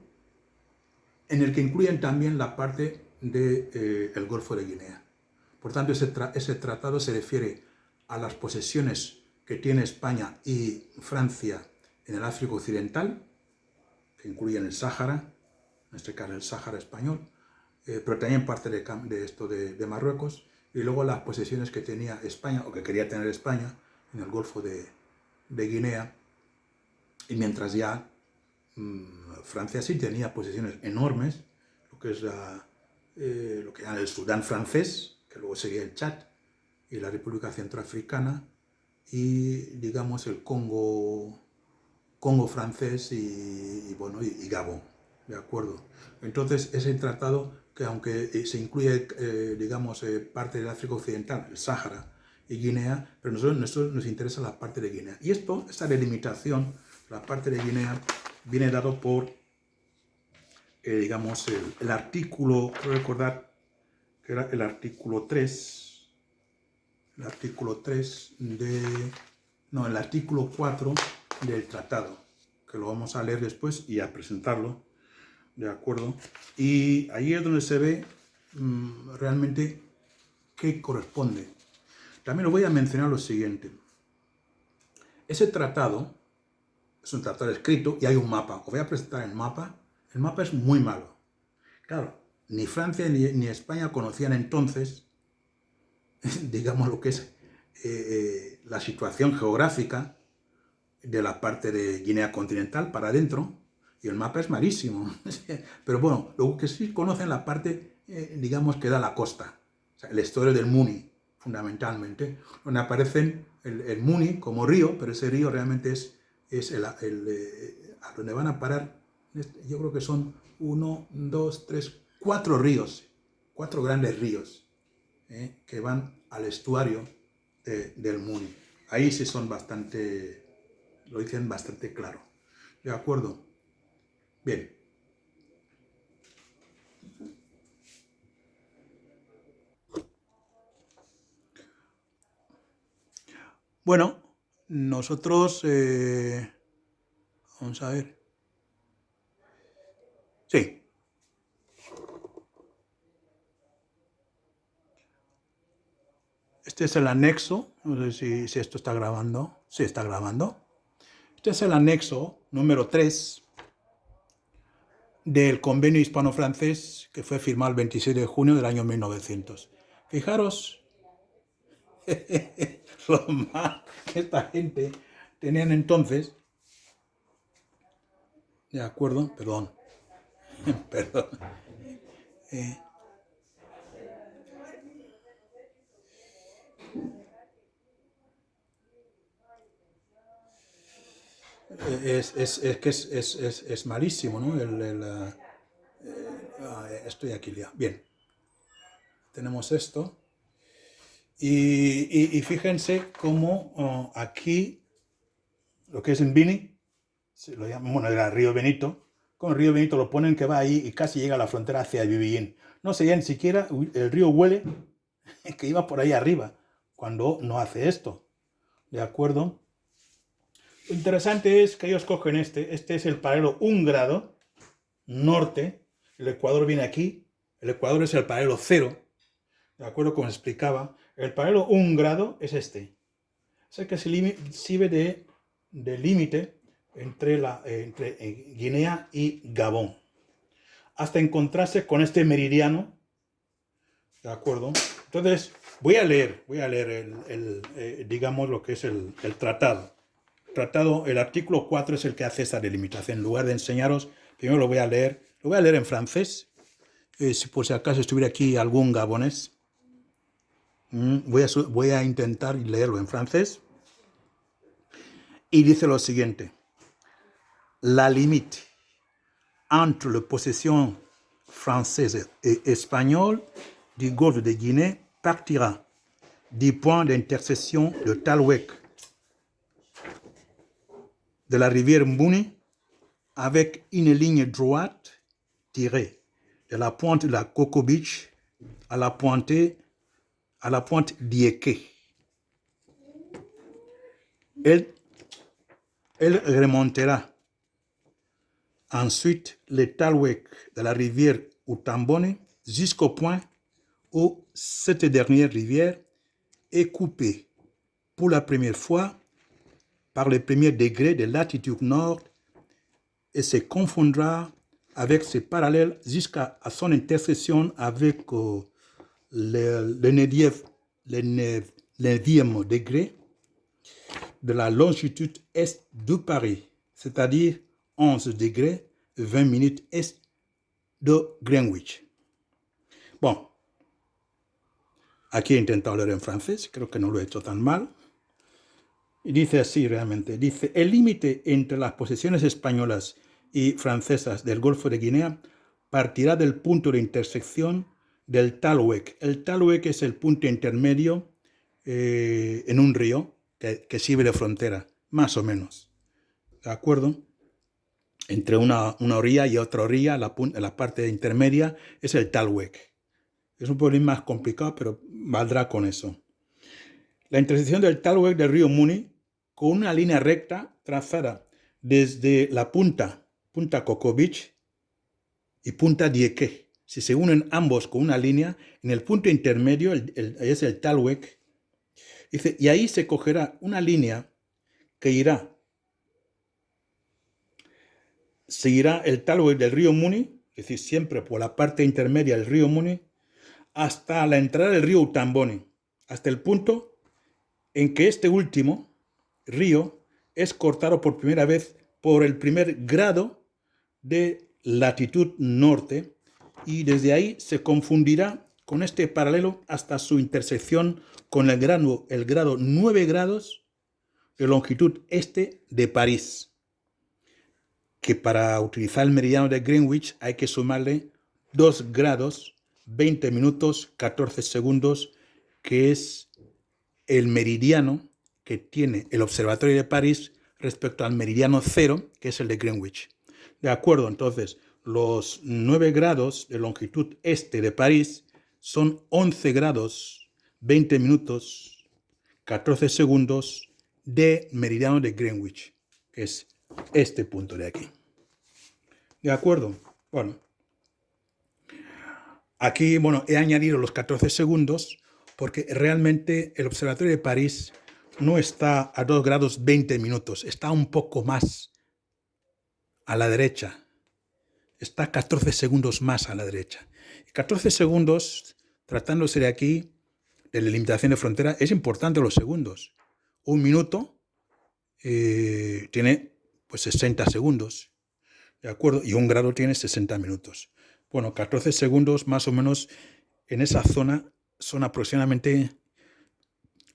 en el que incluyen también la parte del Golfo de Guinea. Por tanto, ese tratado se refiere a las posesiones que tiene España y Francia en el África Occidental, que incluyen el Sáhara, en este caso el Sáhara español, pero también parte de Marruecos, y luego las posesiones que tenía España, o que quería tener España, en el Golfo de Guinea, y mientras ya Francia sí tenía posesiones enormes, lo que es lo que llaman el Sudán francés, que luego sería el Chad, y la República Centroafricana, y digamos el Congo francés bueno, y Gabón, ¿de acuerdo? Entonces ese tratado, que aunque se incluye, digamos, parte del África Occidental, el Sáhara y Guinea, pero nosotros nos interesa la parte de Guinea. Y esta delimitación, la parte de Guinea, viene dado por, digamos, el artículo, quiero recordar que era el artículo 3, el artículo 4 del tratado, que lo vamos a leer después y a presentarlo, ¿de acuerdo? Y ahí es donde se ve realmente qué corresponde. También os voy a mencionar lo siguiente. Ese tratado es un tratado escrito y hay un mapa. Os voy a presentar el mapa. El mapa es muy malo. Claro, ni Francia ni España conocían entonces, digamos, lo que es la situación geográfica de la parte de Guinea continental para adentro, y el mapa es malísimo. Pero bueno, lo que sí conocen la parte, digamos, que da la costa, o sea, el estuario del Muni, fundamentalmente, donde aparecen el Muni como río, pero ese río realmente es a donde van a parar, yo creo que son 1, 2, 3, 4 ríos, 4 grandes ríos, que van al estuario del Muni. Ahí sí son bastante, lo dicen bastante claro. ¿De acuerdo? Bien. Bueno, nosotros, vamos a ver. Sí. Este es el anexo, no sé si esto está grabando. Sí, está grabando. Este es el anexo número 3 del convenio hispano-francés que fue firmado el 26 de junio del año 1900. Fijaros lo mal que esta gente tenían entonces. De acuerdo, perdón. Perdón. Es malísimo, ¿no? Estoy aquí ya. Bien, tenemos esto. Y fíjense cómo aquí, lo que es en Bini, lo llaman, bueno, era el río Benito, con el río Benito lo ponen que va ahí y casi llega a la frontera hacia Bibillín. No sé ya ni siquiera, el río huele que iba por ahí arriba, cuando no hace esto. ¿De acuerdo? Lo interesante es que ellos cogen este es el paralelo 1 grado norte, el Ecuador viene aquí, el Ecuador es el paralelo 0, ¿de acuerdo? Como explicaba, el paralelo 1 grado es este. Es el que sirve de límite entre Guinea y Gabón, hasta encontrarse con este meridiano, ¿de acuerdo? Entonces, voy a leer digamos, lo que es el tratado. El artículo 4 es el que hace esa delimitación. En lugar de enseñaros, primero lo voy a leer en francés, si por si acaso estuviera aquí algún gabonés. Voy a intentar leerlo en francés. Y dice lo siguiente. La limite entre les possessions françaises et espagnoles du golfe de Guinée partira du point d'intersection de Talwek de la rivière Mbouni avec une ligne droite tirée de la pointe de la Coco Beach à la pointe d'Ieke. Elle remontera ensuite le Talwek de la rivière Utambone jusqu'au point où cette dernière rivière est coupée pour la première fois par le premier degré de latitude nord et se confondra avec ses parallèles jusqu'à son intersection avec le 9e degré de la longitude est de Paris, c'est-à-dire 11 degrés 20 minutes est de Greenwich. Bueno, aquí he intentado leer en francés, creo que no lo he hecho tan mal. Y dice así realmente, dice, el límite entre las posesiones españolas y francesas del Golfo de Guinea partirá del punto de intersección del Talhuec. El Talhuec es el punto intermedio en un río que sirve de frontera, más o menos. ¿De acuerdo? Entre una orilla y otra orilla, la parte intermedia es el Talhuec. Es un poco más complicado, pero valdrá con eso. La intersección del Talhuec del río Muni con una línea recta trazada desde la punta Coco Beach y punta Dieque. Si se unen ambos con una línea, en el punto intermedio es el Talhuec. Dice, y ahí se cogerá una línea que seguirá el Talhuec del río Muni, es decir, siempre por la parte intermedia del río Muni, hasta la entrada del río Utamboni, hasta el punto en que este último río es cortado por primera vez por el primer grado de latitud norte y desde ahí se confundirá con este paralelo hasta su intersección con el grado 9 grados de longitud este de París, que para utilizar el meridiano de Greenwich hay que sumarle 2 grados, 20 minutos, 14 segundos, que es el meridiano que tiene el observatorio de París respecto al meridiano cero, que es el de Greenwich. De acuerdo, entonces, los 9 grados de longitud este de París son 11 grados, 20 minutos, 14 segundos de meridiano de Greenwich, que es este punto de aquí. ¿De acuerdo? Bueno, aquí, he añadido los 14 segundos porque realmente el observatorio de París no está a 2 grados 20 minutos, está un poco más a la derecha. Está 14 segundos más a la derecha. 14 segundos, tratándose de aquí, de la limitación de frontera, es importante los segundos. Un minuto tiene 60 segundos, ¿de acuerdo? Y un grado tiene 60 minutos. Bueno, 14 segundos más o menos en esa zona son aproximadamente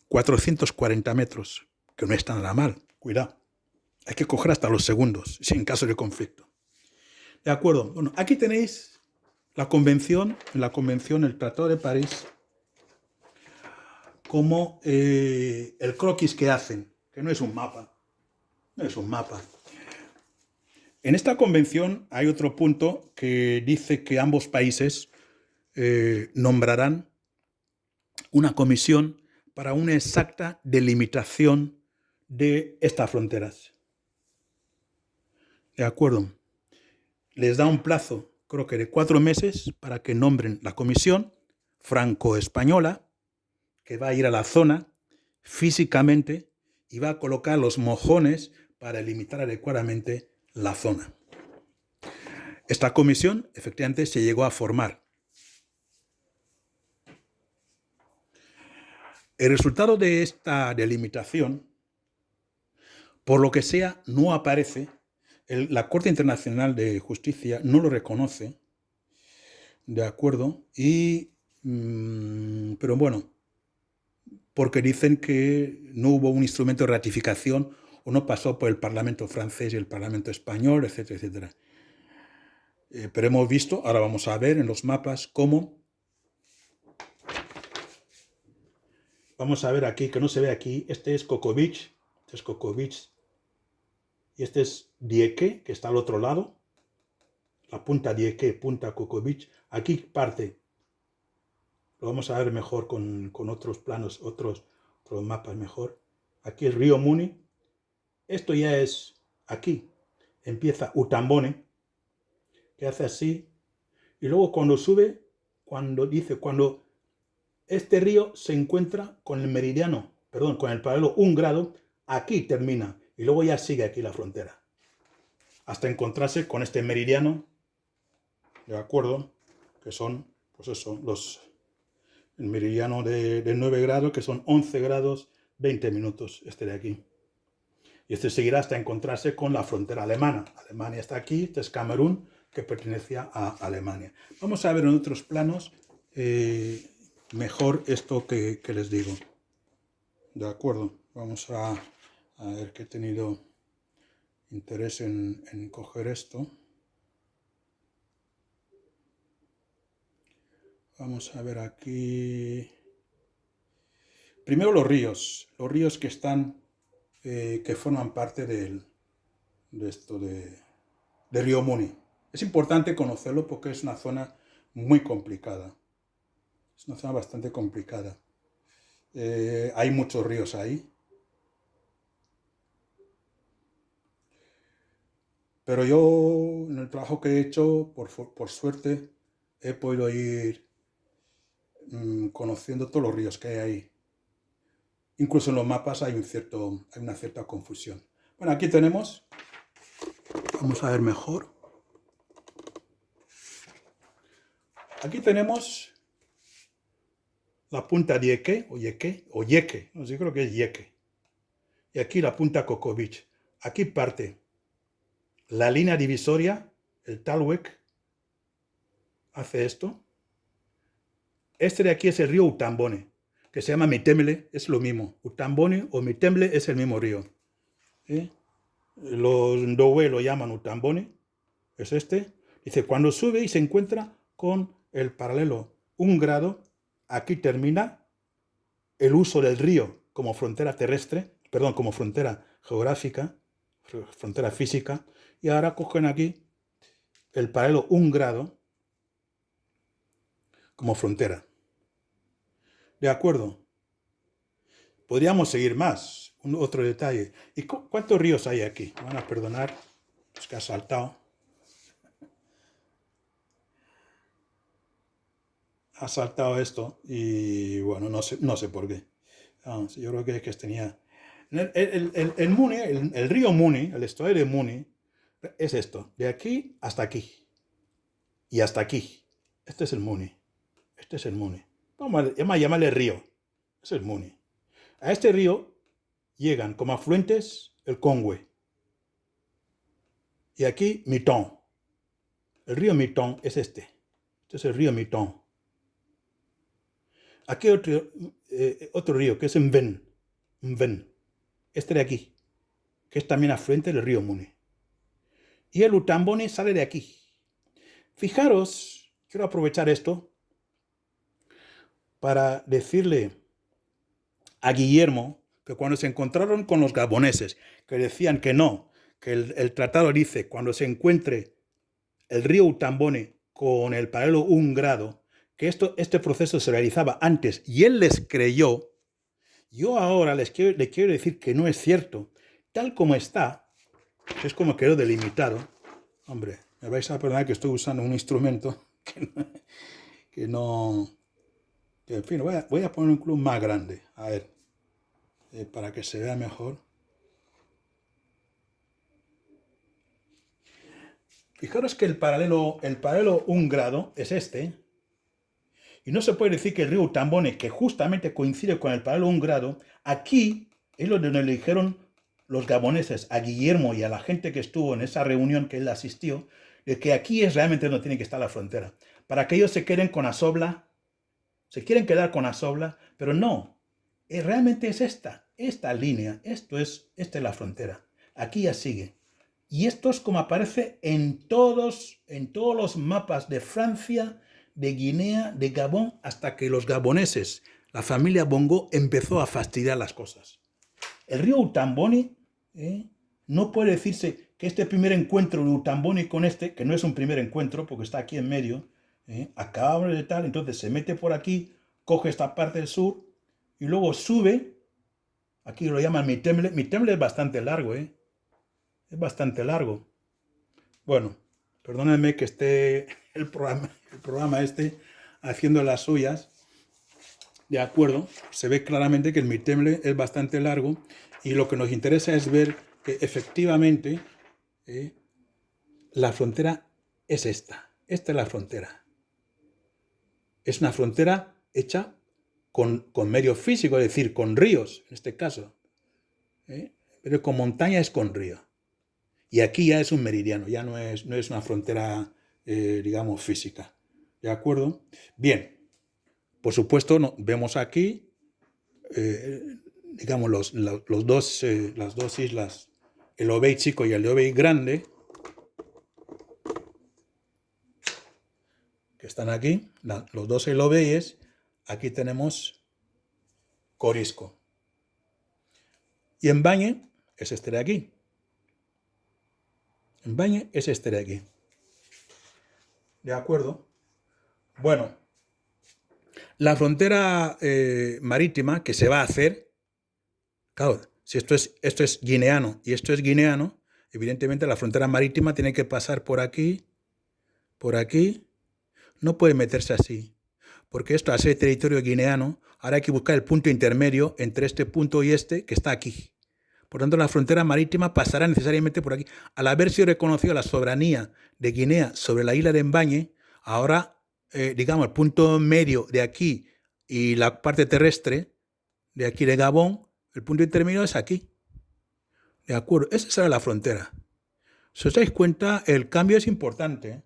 440 metros, que no está nada mal, cuidado. Hay que coger hasta los segundos, si en caso de conflicto. De acuerdo, bueno, aquí tenéis la convención, el Tratado de París, como el croquis que hacen, que no es un mapa, En esta convención hay otro punto que dice que ambos países nombrarán una comisión para una exacta delimitación de estas fronteras. ¿De acuerdo? Les da un plazo, creo que de 4 meses, para que nombren la comisión franco-española, que va a ir a la zona físicamente y va a colocar los mojones para delimitar adecuadamente la zona. Esta comisión, efectivamente, se llegó a formar. El resultado de esta delimitación, por lo que sea, no aparece. La Corte Internacional de Justicia no lo reconoce, ¿de acuerdo? Pero bueno, porque dicen que no hubo un instrumento de ratificación o no pasó por el Parlamento francés y el Parlamento español, etcétera, etcétera. Pero hemos visto, ahora vamos a ver en los mapas cómo. Vamos a ver aquí, que no se ve aquí, este es Coco Beach, y este es Dieque, que está al otro lado, la punta Dieque, punta Coco Beach. Aquí parte, lo vamos a ver mejor con otros planos, otros mapas mejor. Aquí es Río Muni, esto ya es aquí, empieza Utamboni, que hace así, y luego cuando sube, cuando este río se encuentra con el meridiano, con el paralelo 1 grado, aquí termina, y luego ya sigue aquí la frontera, hasta encontrarse con este meridiano, ¿de acuerdo? Que son, el meridiano de 9 grados, que son 11 grados 20 minutos, este de aquí. Y este seguirá hasta encontrarse con la frontera alemana. Alemania está aquí, este es Camerún, que pertenecía a Alemania. Vamos a ver en otros planos mejor esto que les digo. De acuerdo, vamos a ver que he tenido interés en coger esto. Vamos a ver aquí. Primero los ríos que están, que forman parte de Río Muni. Es importante conocerlo porque es una zona muy complicada. Es una zona bastante complicada. Hay muchos ríos ahí. Pero yo, en el trabajo que he hecho, por suerte, he podido ir conociendo todos los ríos que hay ahí. Incluso en los mapas hay una cierta confusión. Bueno, aquí tenemos, vamos a ver mejor. Aquí tenemos la punta Yeque, o Yeque, no sé, creo que es Yeque. Y aquí la punta Kokovich. Aquí parte la línea divisoria, el Talwek, hace esto. Este de aquí es el río Utambone, que se llama Mitemle, es lo mismo. Utambone o Mitemle es el mismo río. Los Ndowe lo llaman Utambone, es este. Dice, cuando sube y se encuentra con el paralelo 1 grado, aquí termina el uso del río como frontera terrestre, perdón, como frontera geográfica, frontera física, y ahora cogen aquí el paralelo 1 grado como frontera. ¿De acuerdo? Podríamos seguir más. Otro detalle. ¿Y cuántos ríos hay aquí? Me van a perdonar, es que ha saltado. Ha saltado esto y bueno, no sé por qué. Yo creo que tenía... El Muni, el río Muni, el estuario de Muni, es esto, de aquí hasta aquí. Y hasta aquí. Este es el Muni. Este es el Muni. Vamos a llamarle río. Es el Muni. A este río llegan como afluentes el Congue. Y aquí Mitón. El río Mitón es este. Este es el río Mitón. Aquí otro río que es Mven. Este de aquí, que es también afluente del río Muni. Y el Utambone sale de aquí. Fijaros, quiero aprovechar esto para decirle a Guillermo que cuando se encontraron con los gaboneses, que decían que no, que el tratado dice cuando se encuentre el río Utambone con el paralelo 1 grado, que este proceso se realizaba antes y él les creyó, yo ahora le quiero decir que no es cierto. Tal como está, es como quedó delimitado. Hombre, me vais a perdonar que estoy usando un instrumento que en fin, voy a poner un club más grande, a ver, para que se vea mejor. Fijaros que el paralelo 1 grado es este, y no se puede decir que el río Utambone, que justamente coincide con el paralelo 1 grado, aquí es donde le dijeron los gaboneses a Guillermo y a la gente que estuvo en esa reunión que él asistió, de que aquí es realmente donde tiene que estar la frontera, para que ellos se queden con Asobla, se quieren quedar con Asobla, pero no, realmente es esta línea, esta es la frontera, aquí ya sigue. Y esto es como aparece en todos los mapas de Francia, de Guinea, de Gabón, hasta que los gaboneses, la familia Bongo, empezó a fastidiar las cosas. El río Utambone, no puede decirse que este primer encuentro de Utambone con este, que no es un primer encuentro porque está aquí en medio, acaba de tal, entonces se mete por aquí, coge esta parte del sur y luego sube, aquí lo llaman Mitemle. Mitemle es bastante largo, es bastante largo. Bueno, perdónenme que esté el programa este haciendo las suyas. De acuerdo, se ve claramente que el Mitemle es bastante largo y lo que nos interesa es ver que efectivamente la frontera es esta. Esta es la frontera. Es una frontera hecha con medio físico, es decir, con ríos, en este caso. Pero con montaña es con río. Y aquí ya es un meridiano, ya no es una frontera, digamos, física. ¿De acuerdo? Bien. Por supuesto, vemos aquí, digamos, las dos islas, el Lobey chico y el Lobey grande, que están aquí, los dos Lobeyes. Aquí tenemos Corisco. Y Embañe es este de aquí. Embañe es este de aquí. ¿De acuerdo? Bueno, la frontera marítima que se va a hacer, claro, si esto es guineano y esto es guineano, evidentemente la frontera marítima tiene que pasar por aquí, no puede meterse así, porque esto hace territorio guineano. Ahora hay que buscar el punto intermedio entre este punto y este, que está aquí. Por tanto, la frontera marítima pasará necesariamente por aquí. Al haber sido reconocida la soberanía de Guinea sobre la isla de Embañe, ahora, digamos, el punto medio de aquí y la parte terrestre de aquí de Gabón, el punto intermedio es aquí. ¿De acuerdo? Esa será la frontera. Si os dais cuenta, el cambio es importante.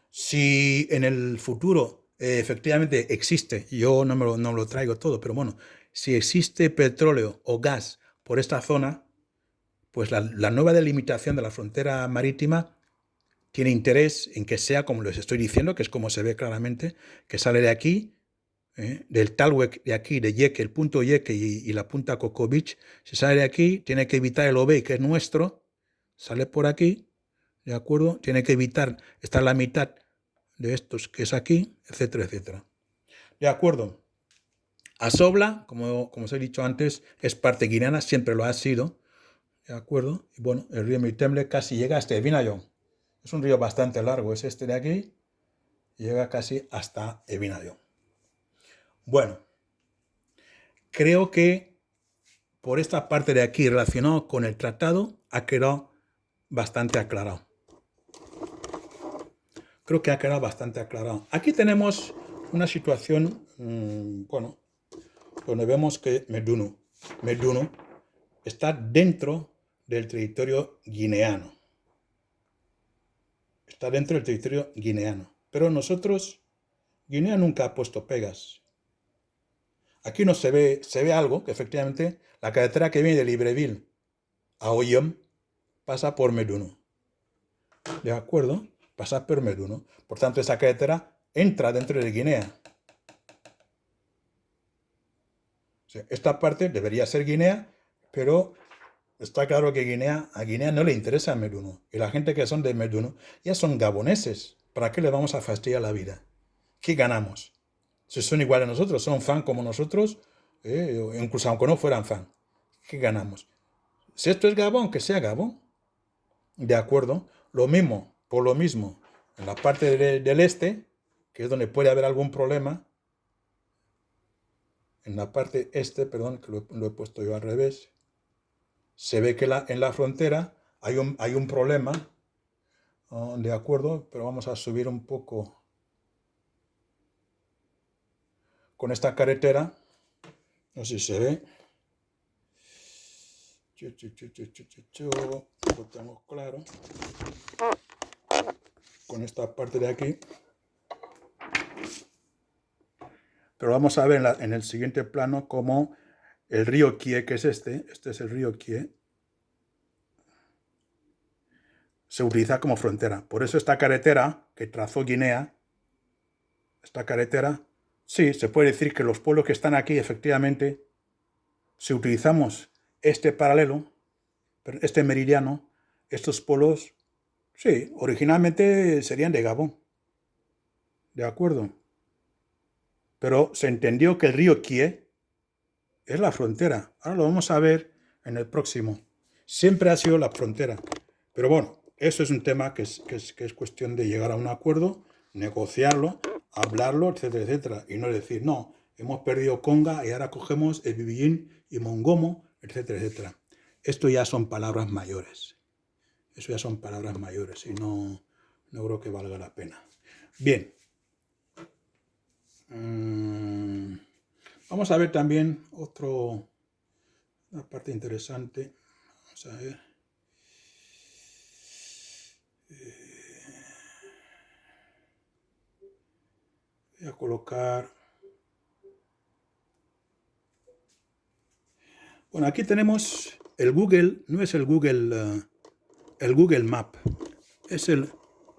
Si en el futuro efectivamente existe, yo no me lo traigo todo, pero bueno, si existe petróleo o gas por esta zona, pues la nueva delimitación de la frontera marítima tiene interés en que sea como les estoy diciendo, que es como se ve claramente, que sale de aquí, del Talwek de aquí, de Yeque, el punto Yeque y la punta Coco Beach. Si sale de aquí, tiene que evitar el Obey, que es nuestro, sale por aquí, ¿de acuerdo? Tiene que evitar estar la mitad de estos que es aquí, etcétera, etcétera. ¿De acuerdo? Asobla, como os he dicho antes, es parte guineana, siempre lo ha sido, ¿de acuerdo? Y bueno, el río Mitemble casi llega hasta Ebinayon. Es un río bastante largo, es este de aquí, y llega casi hasta Ebinayon. Bueno, creo que por esta parte de aquí relacionado con el tratado ha quedado bastante aclarado. Creo que ha quedado bastante aclarado. Aquí tenemos una situación, bueno, donde vemos que Meduno está dentro del territorio guineano. Está dentro del territorio guineano. Pero nosotros, Guinea nunca ha puesto pegas. Aquí no se ve algo, que efectivamente la carretera que viene de Libreville a Oyom pasa por Meduno. ¿De acuerdo? Pasa por Meduno. Por tanto, esa carretera entra dentro de Guinea. O sea, esta parte debería ser Guinea, pero está claro que a Guinea no le interesa Meduno. Y la gente que son de Meduno ya son gaboneses. ¿Para qué le vamos a fastidiar la vida? ¿Qué ganamos? Si son iguales a nosotros, son fan como nosotros, incluso aunque no fueran fan. ¿Qué ganamos? Si esto es Gabón, que sea Gabón. De acuerdo. Lo mismo, por lo mismo, en la parte del este, que es donde puede haber algún problema, en la parte este, perdón, que lo he puesto yo al revés, se ve que en la frontera hay un problema, de acuerdo, pero vamos a subir un poco con esta carretera, no sé si se ve, lo tengo claro, con esta parte de aquí, pero vamos a ver en el siguiente plano cómo el río Kie, que es este es el río Kie, se utiliza como frontera. Por eso esta carretera que trazó Guinea, esta carretera, sí, se puede decir que los pueblos que están aquí, efectivamente, si utilizamos este paralelo, este meridiano, estos polos, sí, originalmente serían de Gabón. ¿De acuerdo? Pero se entendió que el río Kie es la frontera. Ahora lo vamos a ver en el próximo. Siempre ha sido la frontera. Pero bueno, eso es un tema que es cuestión de llegar a un acuerdo, negociarlo, hablarlo, etcétera, etcétera. Y no decir, no, hemos perdido Conga y ahora cogemos el Bibillín y Mongomo, etcétera, etcétera. Esto ya son palabras mayores. Eso ya son palabras mayores y no creo que valga la pena. Bien. Vamos a ver también una parte interesante. Vamos a ver. Voy a colocar Bueno, aquí tenemos el Google, no es el Google Map, es el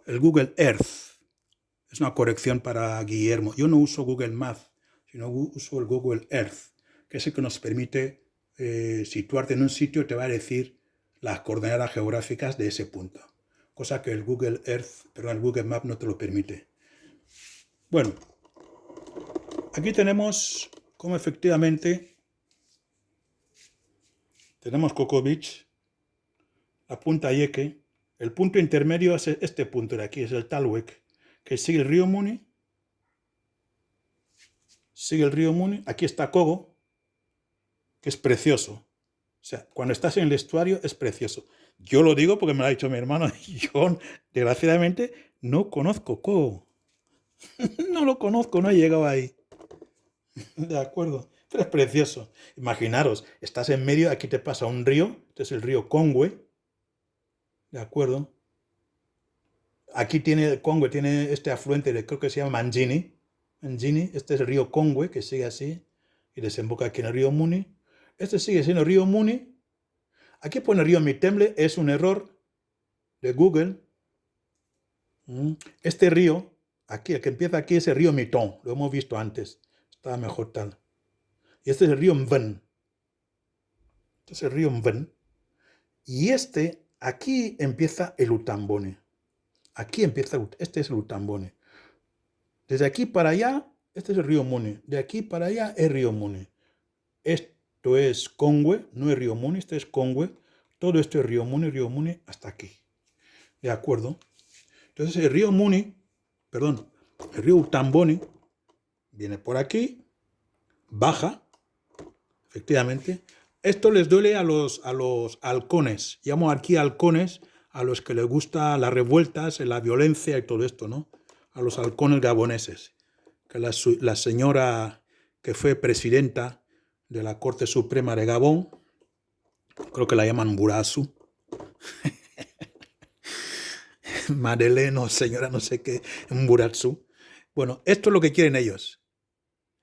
Google Earth. Es una corrección para Guillermo. Yo no uso Google Maps, sino uso el Google Earth, que es el que nos permite situarte en un sitio y te va a decir las coordenadas geográficas de ese punto. Cosa que el Google Earth, perdón, el Google Maps no te lo permite. Bueno, aquí tenemos cómo efectivamente tenemos Coco Beach, la punta Yeke. El punto intermedio es este punto de aquí, es el Talwek, que sigue el río Muni. Sigue el río Muni. Aquí está Kogo, que es precioso. O sea, cuando estás en el estuario es precioso. Yo lo digo porque me lo ha dicho mi hermano. Yo, desgraciadamente, no conozco Kogo. No lo conozco, no he llegado ahí. De acuerdo. Pero es precioso. Imaginaros, estás en medio, aquí te pasa un río. Este es el río Kongwe. De acuerdo. Aquí tiene el Kongwe, tiene este afluente, creo que se llama Manjini. Manjini, este es el río Kongwe, que sigue así. Y desemboca aquí en el río Muni. Este sigue siendo el río Muni. Aquí pone río Mitemble, es un error de Google. Este río, aquí, el que empieza aquí es el río Mitón, lo hemos visto antes, estaba mejor tal. Y este es el río Mven. Este es el río Mven. Y este, aquí empieza el Utambone. Aquí empieza, este es el Utambone. Desde aquí para allá, este es el río Muni. De aquí para allá es río Muni. Esto es Kongwe, no es río Muni, este es Kongwe. Todo esto es río Muni hasta aquí. ¿De acuerdo? Entonces el río Muni, perdón, el río Utambone viene por aquí, baja, efectivamente. Esto les duele a los halcones. Llamo aquí halcones a los que les gusta las revueltas, la violencia y todo esto, ¿no? A los halcones gaboneses. Que la señora que fue presidenta de la Corte Suprema de Gabón, creo que la llaman Burasu, Madeleine o señora no sé qué, Mburatsu. Bueno, esto es lo que quieren ellos.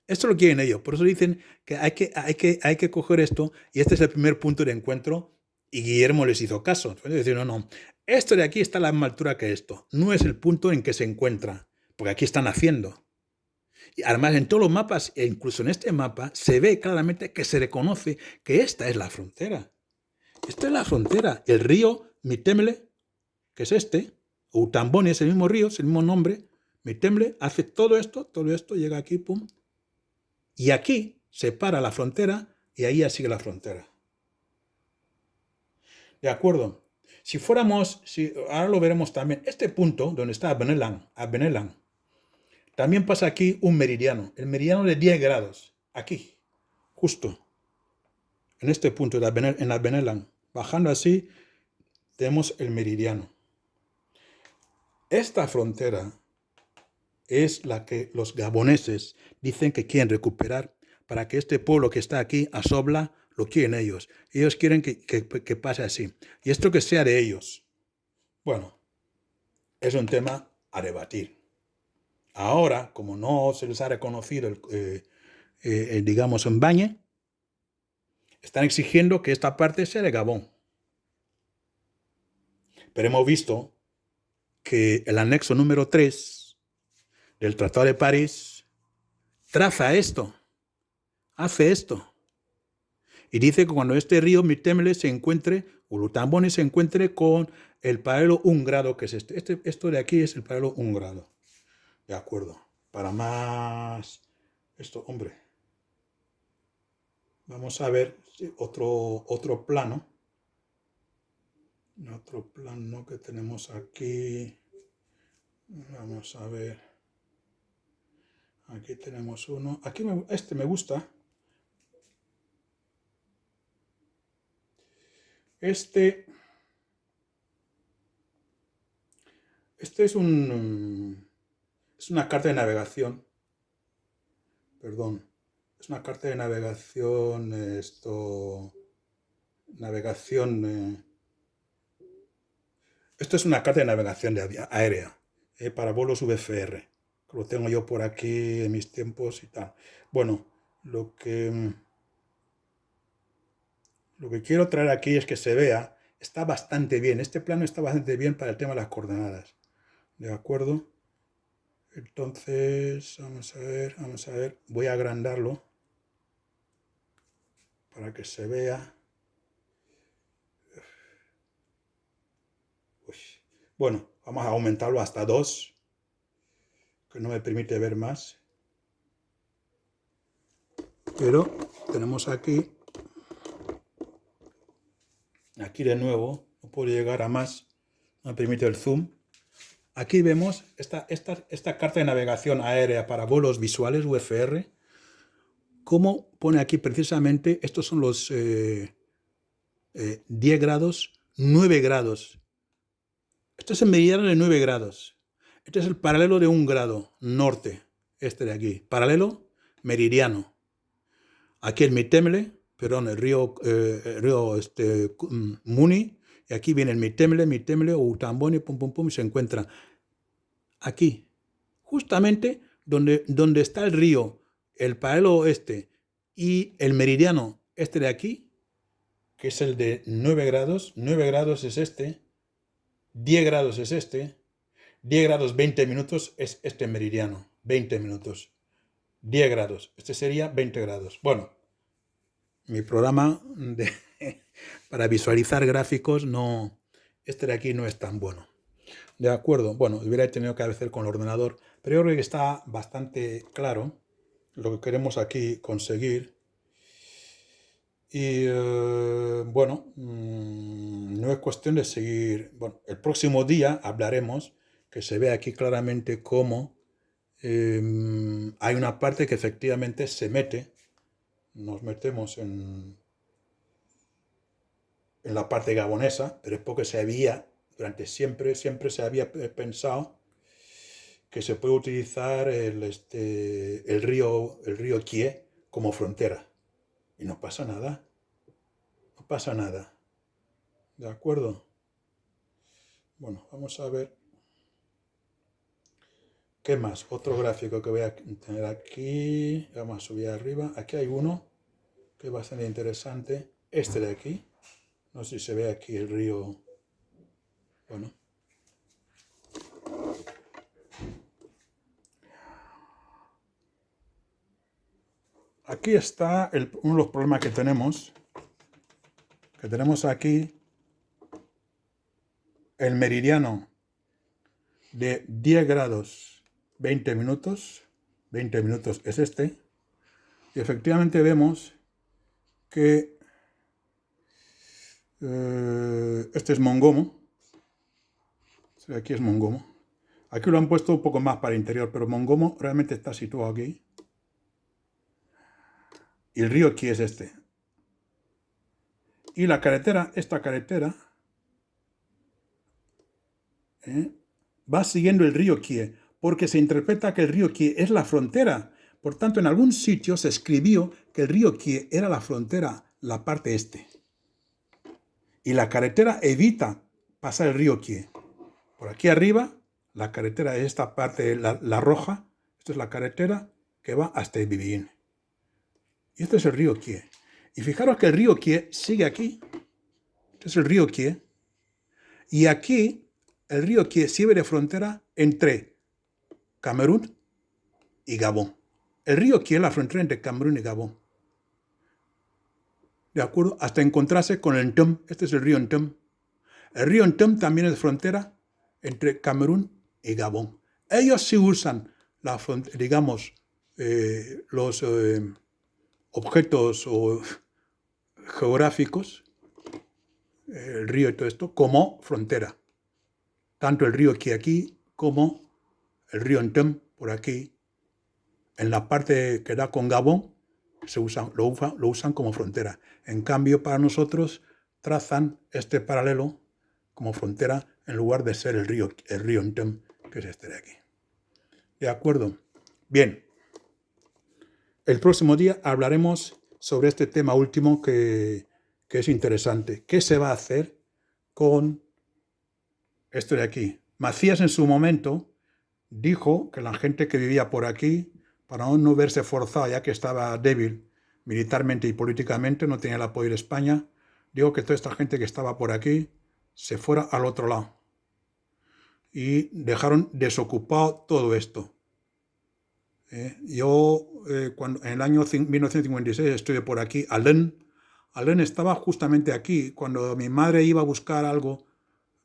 Esto lo quieren ellos. Por eso dicen que hay que coger esto y este es el primer punto de encuentro y Guillermo les hizo caso. Entonces decir, no, esto de aquí está a la misma altura que esto. No es el punto en que se encuentra, porque aquí están haciendo. Y además en todos los mapas, e incluso en este mapa, se ve claramente que se reconoce que esta es la frontera. Esta es la frontera. El río Mitemble, que es este, Utambone es el mismo río, es el mismo nombre. Mitemble hace todo esto, llega aquí, pum. Y aquí se para la frontera y ahí ya sigue la frontera. ¿De acuerdo? Si fuéramos, ahora lo veremos también, este punto donde está Abenelang, también pasa aquí un meridiano, el meridiano de 10 grados, aquí, justo, en este punto, en Abenelang. Bajando así, tenemos el meridiano. Esta frontera es la que los gaboneses dicen que quieren recuperar para que este pueblo que está aquí, Asobla, lo quieren ellos. Ellos quieren que pase así. Y esto que sea de ellos. Bueno, es un tema a debatir. Ahora, como no se les ha reconocido, digamos, en Bañe, están exigiendo que esta parte sea de Gabón. Pero hemos visto que el anexo número 3 del Tratado de París traza esto, hace esto. Y dice que cuando este río Mitemble se encuentre, Ulutambone se encuentre con el paralelo 1 grado, que es esto de aquí es el paralelo 1 grado. De acuerdo. Para más esto, hombre. Vamos a ver otro plano. Otro plano que tenemos aquí. Vamos a ver. Aquí tenemos uno. Aquí este me gusta. Este es es una carta de navegación. Perdón. Es una carta de navegación. Navegación. Esto es una carta de navegación aérea para vuelos VFR. Lo tengo yo por aquí en mis tiempos y tal. Bueno, lo que Lo que quiero traer aquí es que se vea, está bastante bien, este plano está bastante bien para el tema de las coordenadas. ¿De acuerdo? Entonces, vamos a ver, voy a agrandarlo para que se vea. Uy. Bueno, vamos a aumentarlo hasta 2, que no me permite ver más. Pero tenemos aquí de nuevo, no puedo llegar a más, no me permite el zoom. Aquí vemos esta carta de navegación aérea para vuelos visuales, VFR, como pone aquí precisamente, estos son los 10 grados, 9 grados. Esto es el meridiano de 9 grados. Este es el paralelo de 1 grado, norte, este de aquí. Paralelo, meridiano. Aquí el Mitemle, perdón, el río Muni, y aquí viene el Mitemle o Utamboni, pum, pum, pum, y se encuentra aquí, justamente donde está el río, el paralelo este y el meridiano este de aquí, que es el de 9 grados. 9 grados es este, 10 grados es este, 10 grados 20 minutos es este meridiano, 20 minutos, 10 grados, este sería 20 grados. Bueno, mi programa para visualizar gráficos este de aquí no es tan bueno. De acuerdo, bueno, hubiera tenido que hacer con el ordenador, pero yo creo que está bastante claro lo que queremos aquí conseguir. Y bueno, no es cuestión de seguir. Bueno, el próximo día hablaremos, que se ve aquí claramente cómo hay una parte que efectivamente se mete. Nos metemos en la parte gabonesa, pero es porque durante siempre se había pensado que se puede utilizar el río Kie como frontera. Y no pasa nada. No pasa nada. ¿De acuerdo? Bueno, vamos a ver. ¿Qué más? Otro gráfico que voy a tener aquí. Vamos a subir arriba. Aquí hay uno que es bastante interesante. Este de aquí. No sé si se ve aquí el río. Bueno. Aquí está uno de los problemas que tenemos. Que tenemos aquí el meridiano de 10 grados 20 minutos. 20 minutos es este. Y efectivamente vemos que este es Mongomo. Aquí es Mongomo. Aquí lo han puesto un poco más para el interior, pero Mongomo realmente está situado aquí. Y el río Kie es este. Y la carretera, esta carretera, va siguiendo el río Kie, porque se interpreta que el río Kie es la frontera. Por tanto, en algún sitio se escribió que el río Kie era la frontera, la parte este. Y la carretera evita pasar el río Kie. Por aquí arriba, la carretera es esta parte, la roja. Esta es la carretera que va hasta Bibiín. Y este es el río Kie. Y fijaros que el río Kie sigue aquí. Este es el río Kie. Y aquí, el río Kie sirve de frontera entre Camerún y Gabón. El río Kie es la frontera entre Camerún y Gabón. ¿De acuerdo? Hasta encontrarse con el Ntom. Este es el río Ntom. El río Ntom también es frontera entre Camerún y Gabón. Ellos sí usan digamos, los objetos geográficos, el río y todo esto, como frontera. Tanto el río Kie aquí como el río Ntom por aquí, en la parte que da con Gabón, lo usan como frontera. En cambio, para nosotros, trazan este paralelo como frontera en lugar de ser el río Ntom, que es este de aquí. ¿De acuerdo? Bien. El próximo día hablaremos sobre este tema último que es interesante. ¿Qué se va a hacer con esto de aquí? Macías en su momento dijo que la gente que vivía por aquí, para no verse forzada, ya que estaba débil militarmente y políticamente, no tenía el apoyo de España, digo que toda esta gente que estaba por aquí se fuera al otro lado. Y dejaron desocupado todo esto. Yo, cuando, en el año 1956 estuve por aquí, Alén estaba justamente aquí. Cuando mi madre iba a buscar algo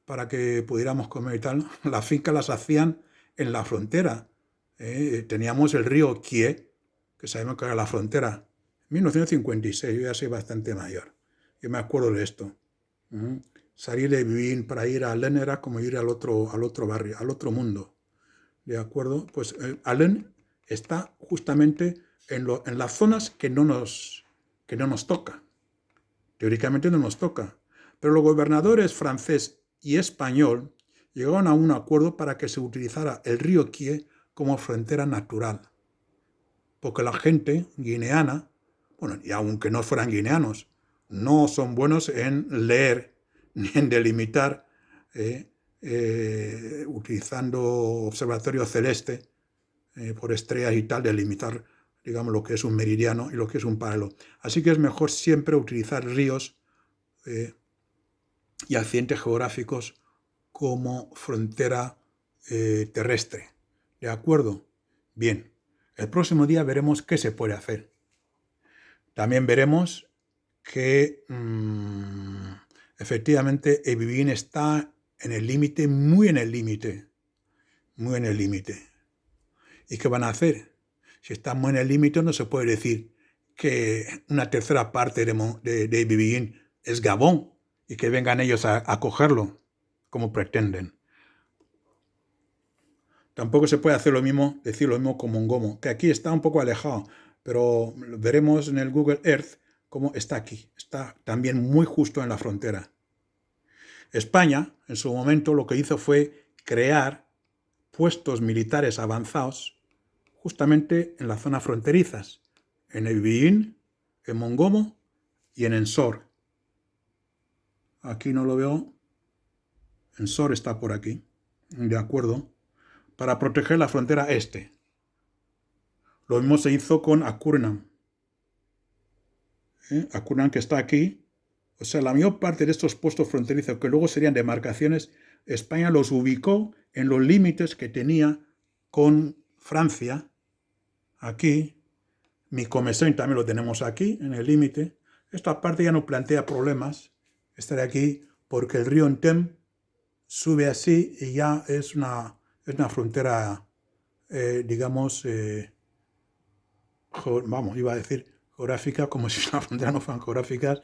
para que pudiéramos comer y tal, las fincas las hacían en la frontera. Teníamos el río Kie, que sabemos que era la frontera. En 1956, yo ya soy bastante mayor. Yo me acuerdo de esto. Salir de Bivín para ir a Alén era como ir al otro barrio, al otro mundo. ¿De acuerdo? Pues Alén está justamente en las zonas que no nos toca. Teóricamente no nos toca. Pero los gobernadores francés y español llegaron a un acuerdo para que se utilizara el río Kie como frontera natural. Porque la gente guineana, bueno, y aunque no fueran guineanos, no son buenos en leer ni en delimitar, utilizando observatorio celeste, por estrellas y tal, delimitar, digamos, lo que es un meridiano y lo que es un paralelo. Así que es mejor siempre utilizar ríos y accidentes geográficos como frontera terrestre. ¿De acuerdo? Bien. El próximo día veremos qué se puede hacer. También veremos que efectivamente el Bivín está en el límite, muy en el límite. Muy en el límite. ¿Y qué van a hacer? Si están muy en el límite, no se puede decir que una tercera parte de Bivín es Gabón y que vengan ellos a cogerlo, como pretenden. Tampoco se puede hacer decir lo mismo con Mongomo, que aquí está un poco alejado, pero veremos en el Google Earth cómo está aquí. Está también muy justo en la frontera. España, en su momento, lo que hizo fue crear puestos militares avanzados justamente en las zonas fronterizas, en el Bivín, en Mongomo y en Ensor. Aquí no lo veo. Ensor está por aquí, de acuerdo, para proteger la frontera este. Lo mismo se hizo con Acurnam. Acurnam, que está aquí. O sea, la mayor parte de estos puestos fronterizos, que luego serían demarcaciones, España los ubicó en los límites que tenía con Francia. Aquí, Micomessén también lo tenemos aquí, en el límite. Esta parte ya no plantea problemas, estar aquí, porque el río Ntem sube así y ya es una frontera, digamos, iba a decir geográfica, como si las fronteras no fueran geográficas.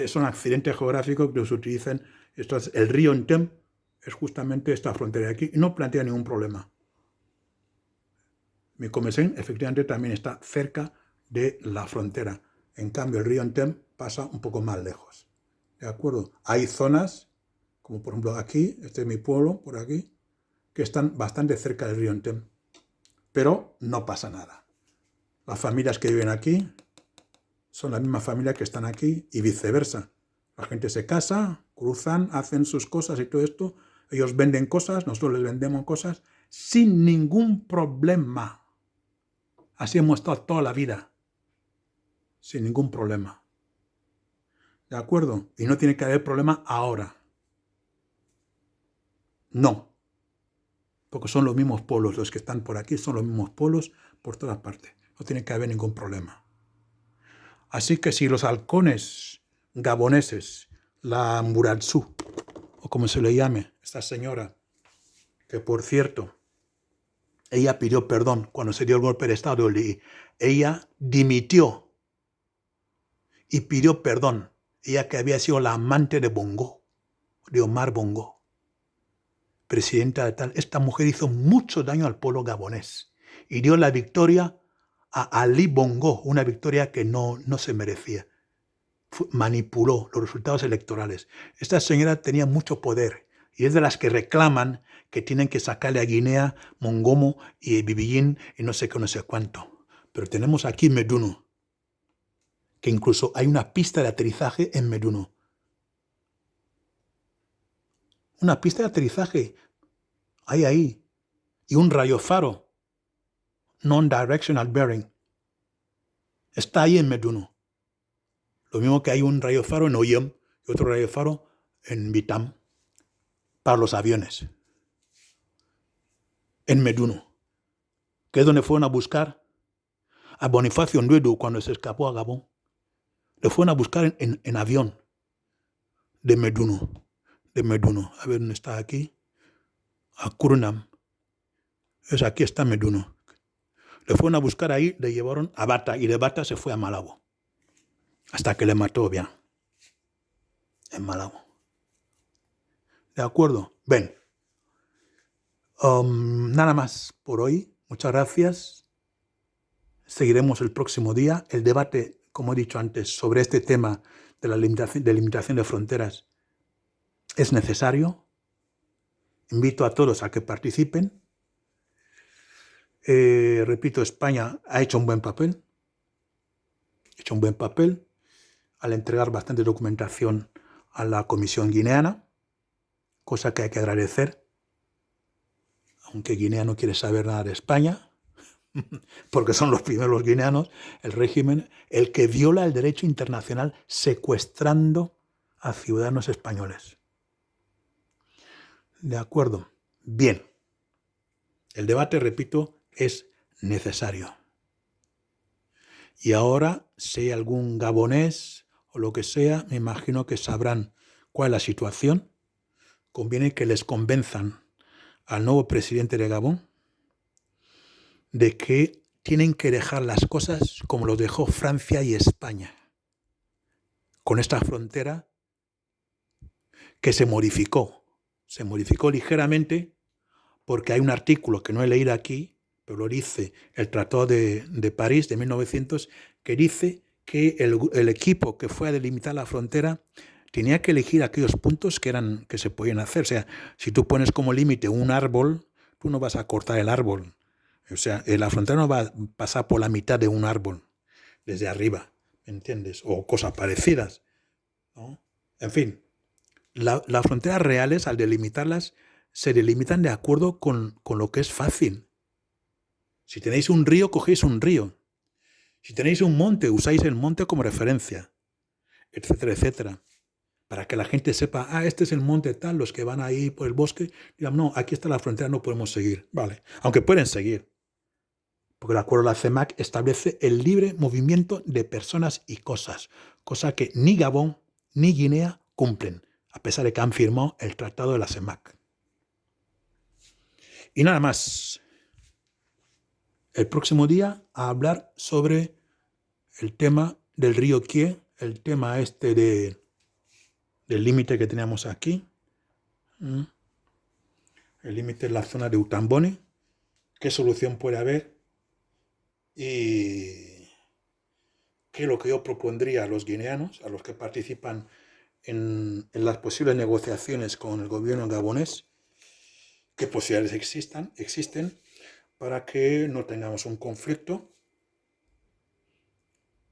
Son accidentes geográficos que los utilizan. El río Ntem es justamente esta frontera de aquí y no plantea ningún problema. Micomessén efectivamente también está cerca de la frontera. En cambio, el río Ntem pasa un poco más lejos. ¿De acuerdo? Hay zonas, como por ejemplo aquí, este es mi pueblo, por aquí, que están bastante cerca del río Ntem. Pero no pasa nada. Las familias que viven aquí son las mismas familias que están aquí y viceversa. La gente se casa, cruzan, hacen sus cosas y todo esto. Ellos venden cosas, nosotros les vendemos cosas sin ningún problema. Así hemos estado toda la vida, sin ningún problema. ¿De acuerdo? Y no tiene que haber problema ahora. No. Porque son los mismos pueblos, los que están por aquí son los mismos pueblos por todas partes. No tiene que haber ningún problema. Así que si los halcones gaboneses, la Mburatsu, o como se le llame, esta señora, que por cierto, ella pidió perdón cuando se dio el golpe de Estado. Ella dimitió y pidió perdón. Ella que había sido la amante de Bongo, de Omar Bongo, presidenta de tal. Esta mujer hizo mucho daño al pueblo gabonés y dio la victoria a Ali Bongo, una victoria que no se merecía. Manipuló los resultados electorales. Esta señora tenía mucho poder y es de las que reclaman que tienen que sacarle a Guinea, Mongomo y Bivín y no sé qué, no sé cuánto. Pero tenemos aquí Meduno, que incluso hay una pista de aterrizaje en Meduno. Una pista de aterrizaje hay ahí. Y un rayofaro, non-directional bearing, está ahí en Meduno. Lo mismo que hay un rayofaro en Oyem, y otro radiofaro en Vitam para los aviones, en Meduno, que es donde fueron a buscar a Bonifacio Nduedu cuando se escapó a Gabón. Le fueron a buscar en avión de Meduno. A ver dónde está aquí. A Kurnam. Aquí está Meduno. Le fueron a buscar ahí, le llevaron a Bata y de Bata se fue a Malabo. Hasta que le mató bien. En Malabo. ¿De acuerdo? Ven. Nada más por hoy. Muchas gracias. Seguiremos el próximo día. El debate, como he dicho antes, sobre este tema de la limitación de fronteras es necesario. Invito a todos a que participen. Repito, España ha hecho un buen papel. Al entregar bastante documentación a la Comisión Guineana, cosa que hay que agradecer, aunque Guinea no quiere saber nada de España, porque son los primeros guineanos, el régimen, el que viola el derecho internacional secuestrando a ciudadanos españoles. ¿De acuerdo? Bien. El debate, repito, es necesario. Y ahora, si hay algún gabonés o lo que sea, me imagino que sabrán cuál es la situación. Conviene que les convenzan al nuevo presidente de Gabón de que tienen que dejar las cosas como lo dejó Francia y España, con esta frontera que se modificó ligeramente porque hay un artículo que no he leído aquí, pero lo dice el Tratado de París de 1900, que dice que el equipo que fue a delimitar la frontera tenía que elegir aquellos puntos que se podían hacer. O sea, si tú pones como límite un árbol, tú no vas a cortar el árbol. O sea, la frontera no va a pasar por la mitad de un árbol, desde arriba, ¿me entiendes? O cosas parecidas, ¿no? En fin, las fronteras reales, al delimitarlas, se delimitan de acuerdo con lo que es fácil. Si tenéis un río, cogéis un río. Si tenéis un monte, usáis el monte como referencia, etcétera, etcétera. Para que la gente sepa, este es el monte tal, los que van ahí por el bosque, digan, no, aquí está la frontera, no podemos seguir. Vale, aunque pueden seguir. Porque el acuerdo de la CEMAC establece el libre movimiento de personas y cosas, cosa que ni Gabón ni Guinea cumplen, a pesar de que han firmado el tratado de la CEMAC. Y nada más. El próximo día a hablar sobre el tema del río Kie, el tema del límite que teníamos aquí, el límite de la zona de Utambone, qué solución puede haber y qué es lo que yo propondría a los guineanos, a los que participan en las posibles negociaciones con el gobierno gabonés, qué posibilidades existen para que no tengamos un conflicto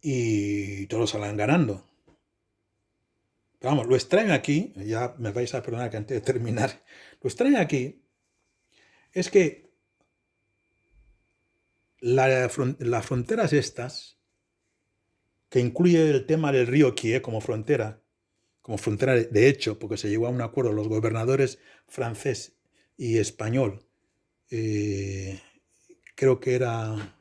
y todos salgan ganando. Pero vamos, lo extraño aquí, ya me vais a perdonar que antes de terminar, lo extraño aquí es que las fronteras estas, que incluye el tema del río Kie como frontera de hecho, porque se llegó a un acuerdo los gobernadores francés y español, creo que era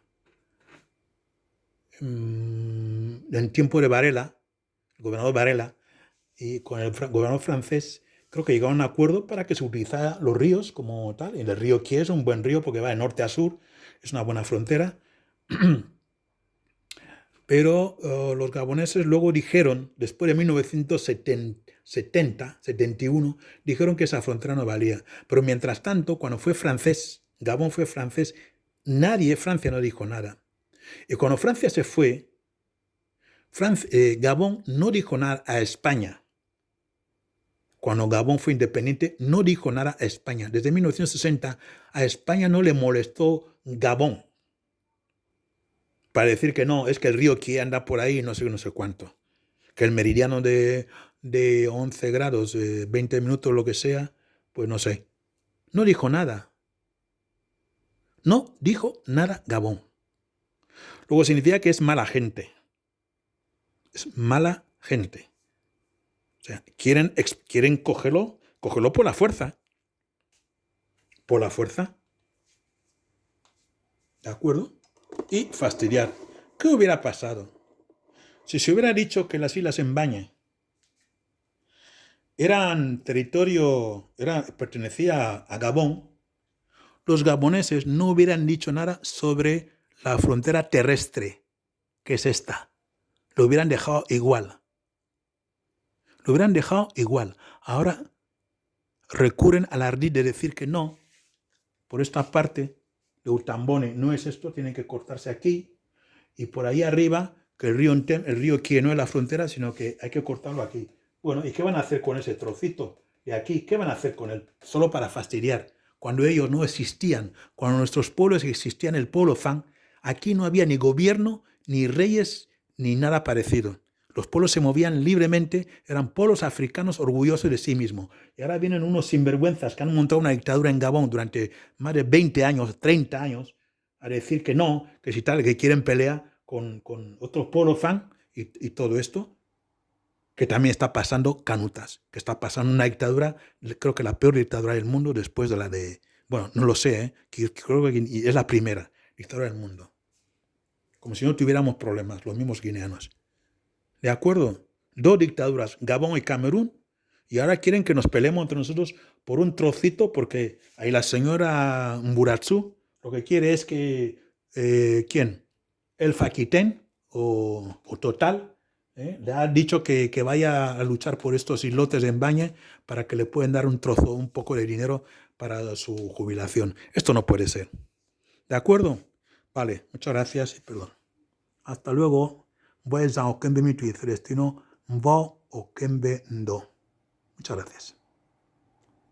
en tiempo de Varela, el gobernador Varela, y con el gobernador francés, creo que llegaron a un acuerdo para que se utilizara los ríos como tal. Y el río Kie es un buen río porque va de norte a sur, es una buena frontera. Pero los gaboneses luego dijeron, después de 1971, dijeron que esa frontera no valía. Pero mientras tanto, cuando fue francés, Gabón fue francés, Francia no dijo nada. Y cuando Francia se fue, Gabón no dijo nada a España. Cuando Gabón fue independiente, no dijo nada a España. Desde 1960 a España no le molestó Gabón para decir que no, es que el río Kie anda por ahí, no sé cuánto. Que el meridiano de 11 grados, 20 minutos, lo que sea, pues no sé. No dijo nada. No dijo nada Gabón. Luego significa que es mala gente. Es mala gente. O sea, quieren cogerlo por la fuerza. Por la fuerza. ¿De acuerdo? Y fastidiar. ¿Qué hubiera pasado si se hubiera dicho que las islas Embañe pertenecía a Gabón? Los gaboneses no hubieran dicho nada sobre la frontera terrestre, que es esta. Lo hubieran dejado igual. Lo hubieran dejado igual. Ahora recurren al ardid de decir que no, por esta parte de Utambone no es esto, tienen que cortarse aquí, y por ahí arriba, que el río Kie no es la frontera, sino que hay que cortarlo aquí. Bueno, ¿y qué van a hacer con ese trocito de aquí? ¿Qué van a hacer con él? Solo para fastidiar. Cuando ellos no existían, cuando nuestros pueblos existían, el pueblo Fang, aquí no había ni gobierno, ni reyes, ni nada parecido. Los pueblos se movían libremente, eran pueblos africanos orgullosos de sí mismos. Y ahora vienen unos sinvergüenzas que han montado una dictadura en Gabón durante más de 20 años, 30 años, a decir que no, que si tal, que quieren pelear con otros pueblos Fang y todo esto, que también está pasando canutas, que está pasando una dictadura, creo que la peor dictadura del mundo después de la de, bueno, no lo sé, creo que es la primera dictadura del mundo. Como si no tuviéramos problemas, los mismos guineanos. ¿De acuerdo? 2 dictaduras, Gabón y Camerún, y ahora quieren que nos peleemos entre nosotros por un trocito, porque ahí la señora Mburatsu lo que quiere es que, ¿quién? El Faquitén o Total, le ha dicho que vaya a luchar por estos islotes de Embañe para que le puedan dar un trozo, un poco de dinero para su jubilación. Esto no puede ser. ¿De acuerdo? Vale, muchas gracias y perdón. Hasta luego. Voy a Okembe mi Celestino, Mvo Okembe Ndo. Muchas gracias.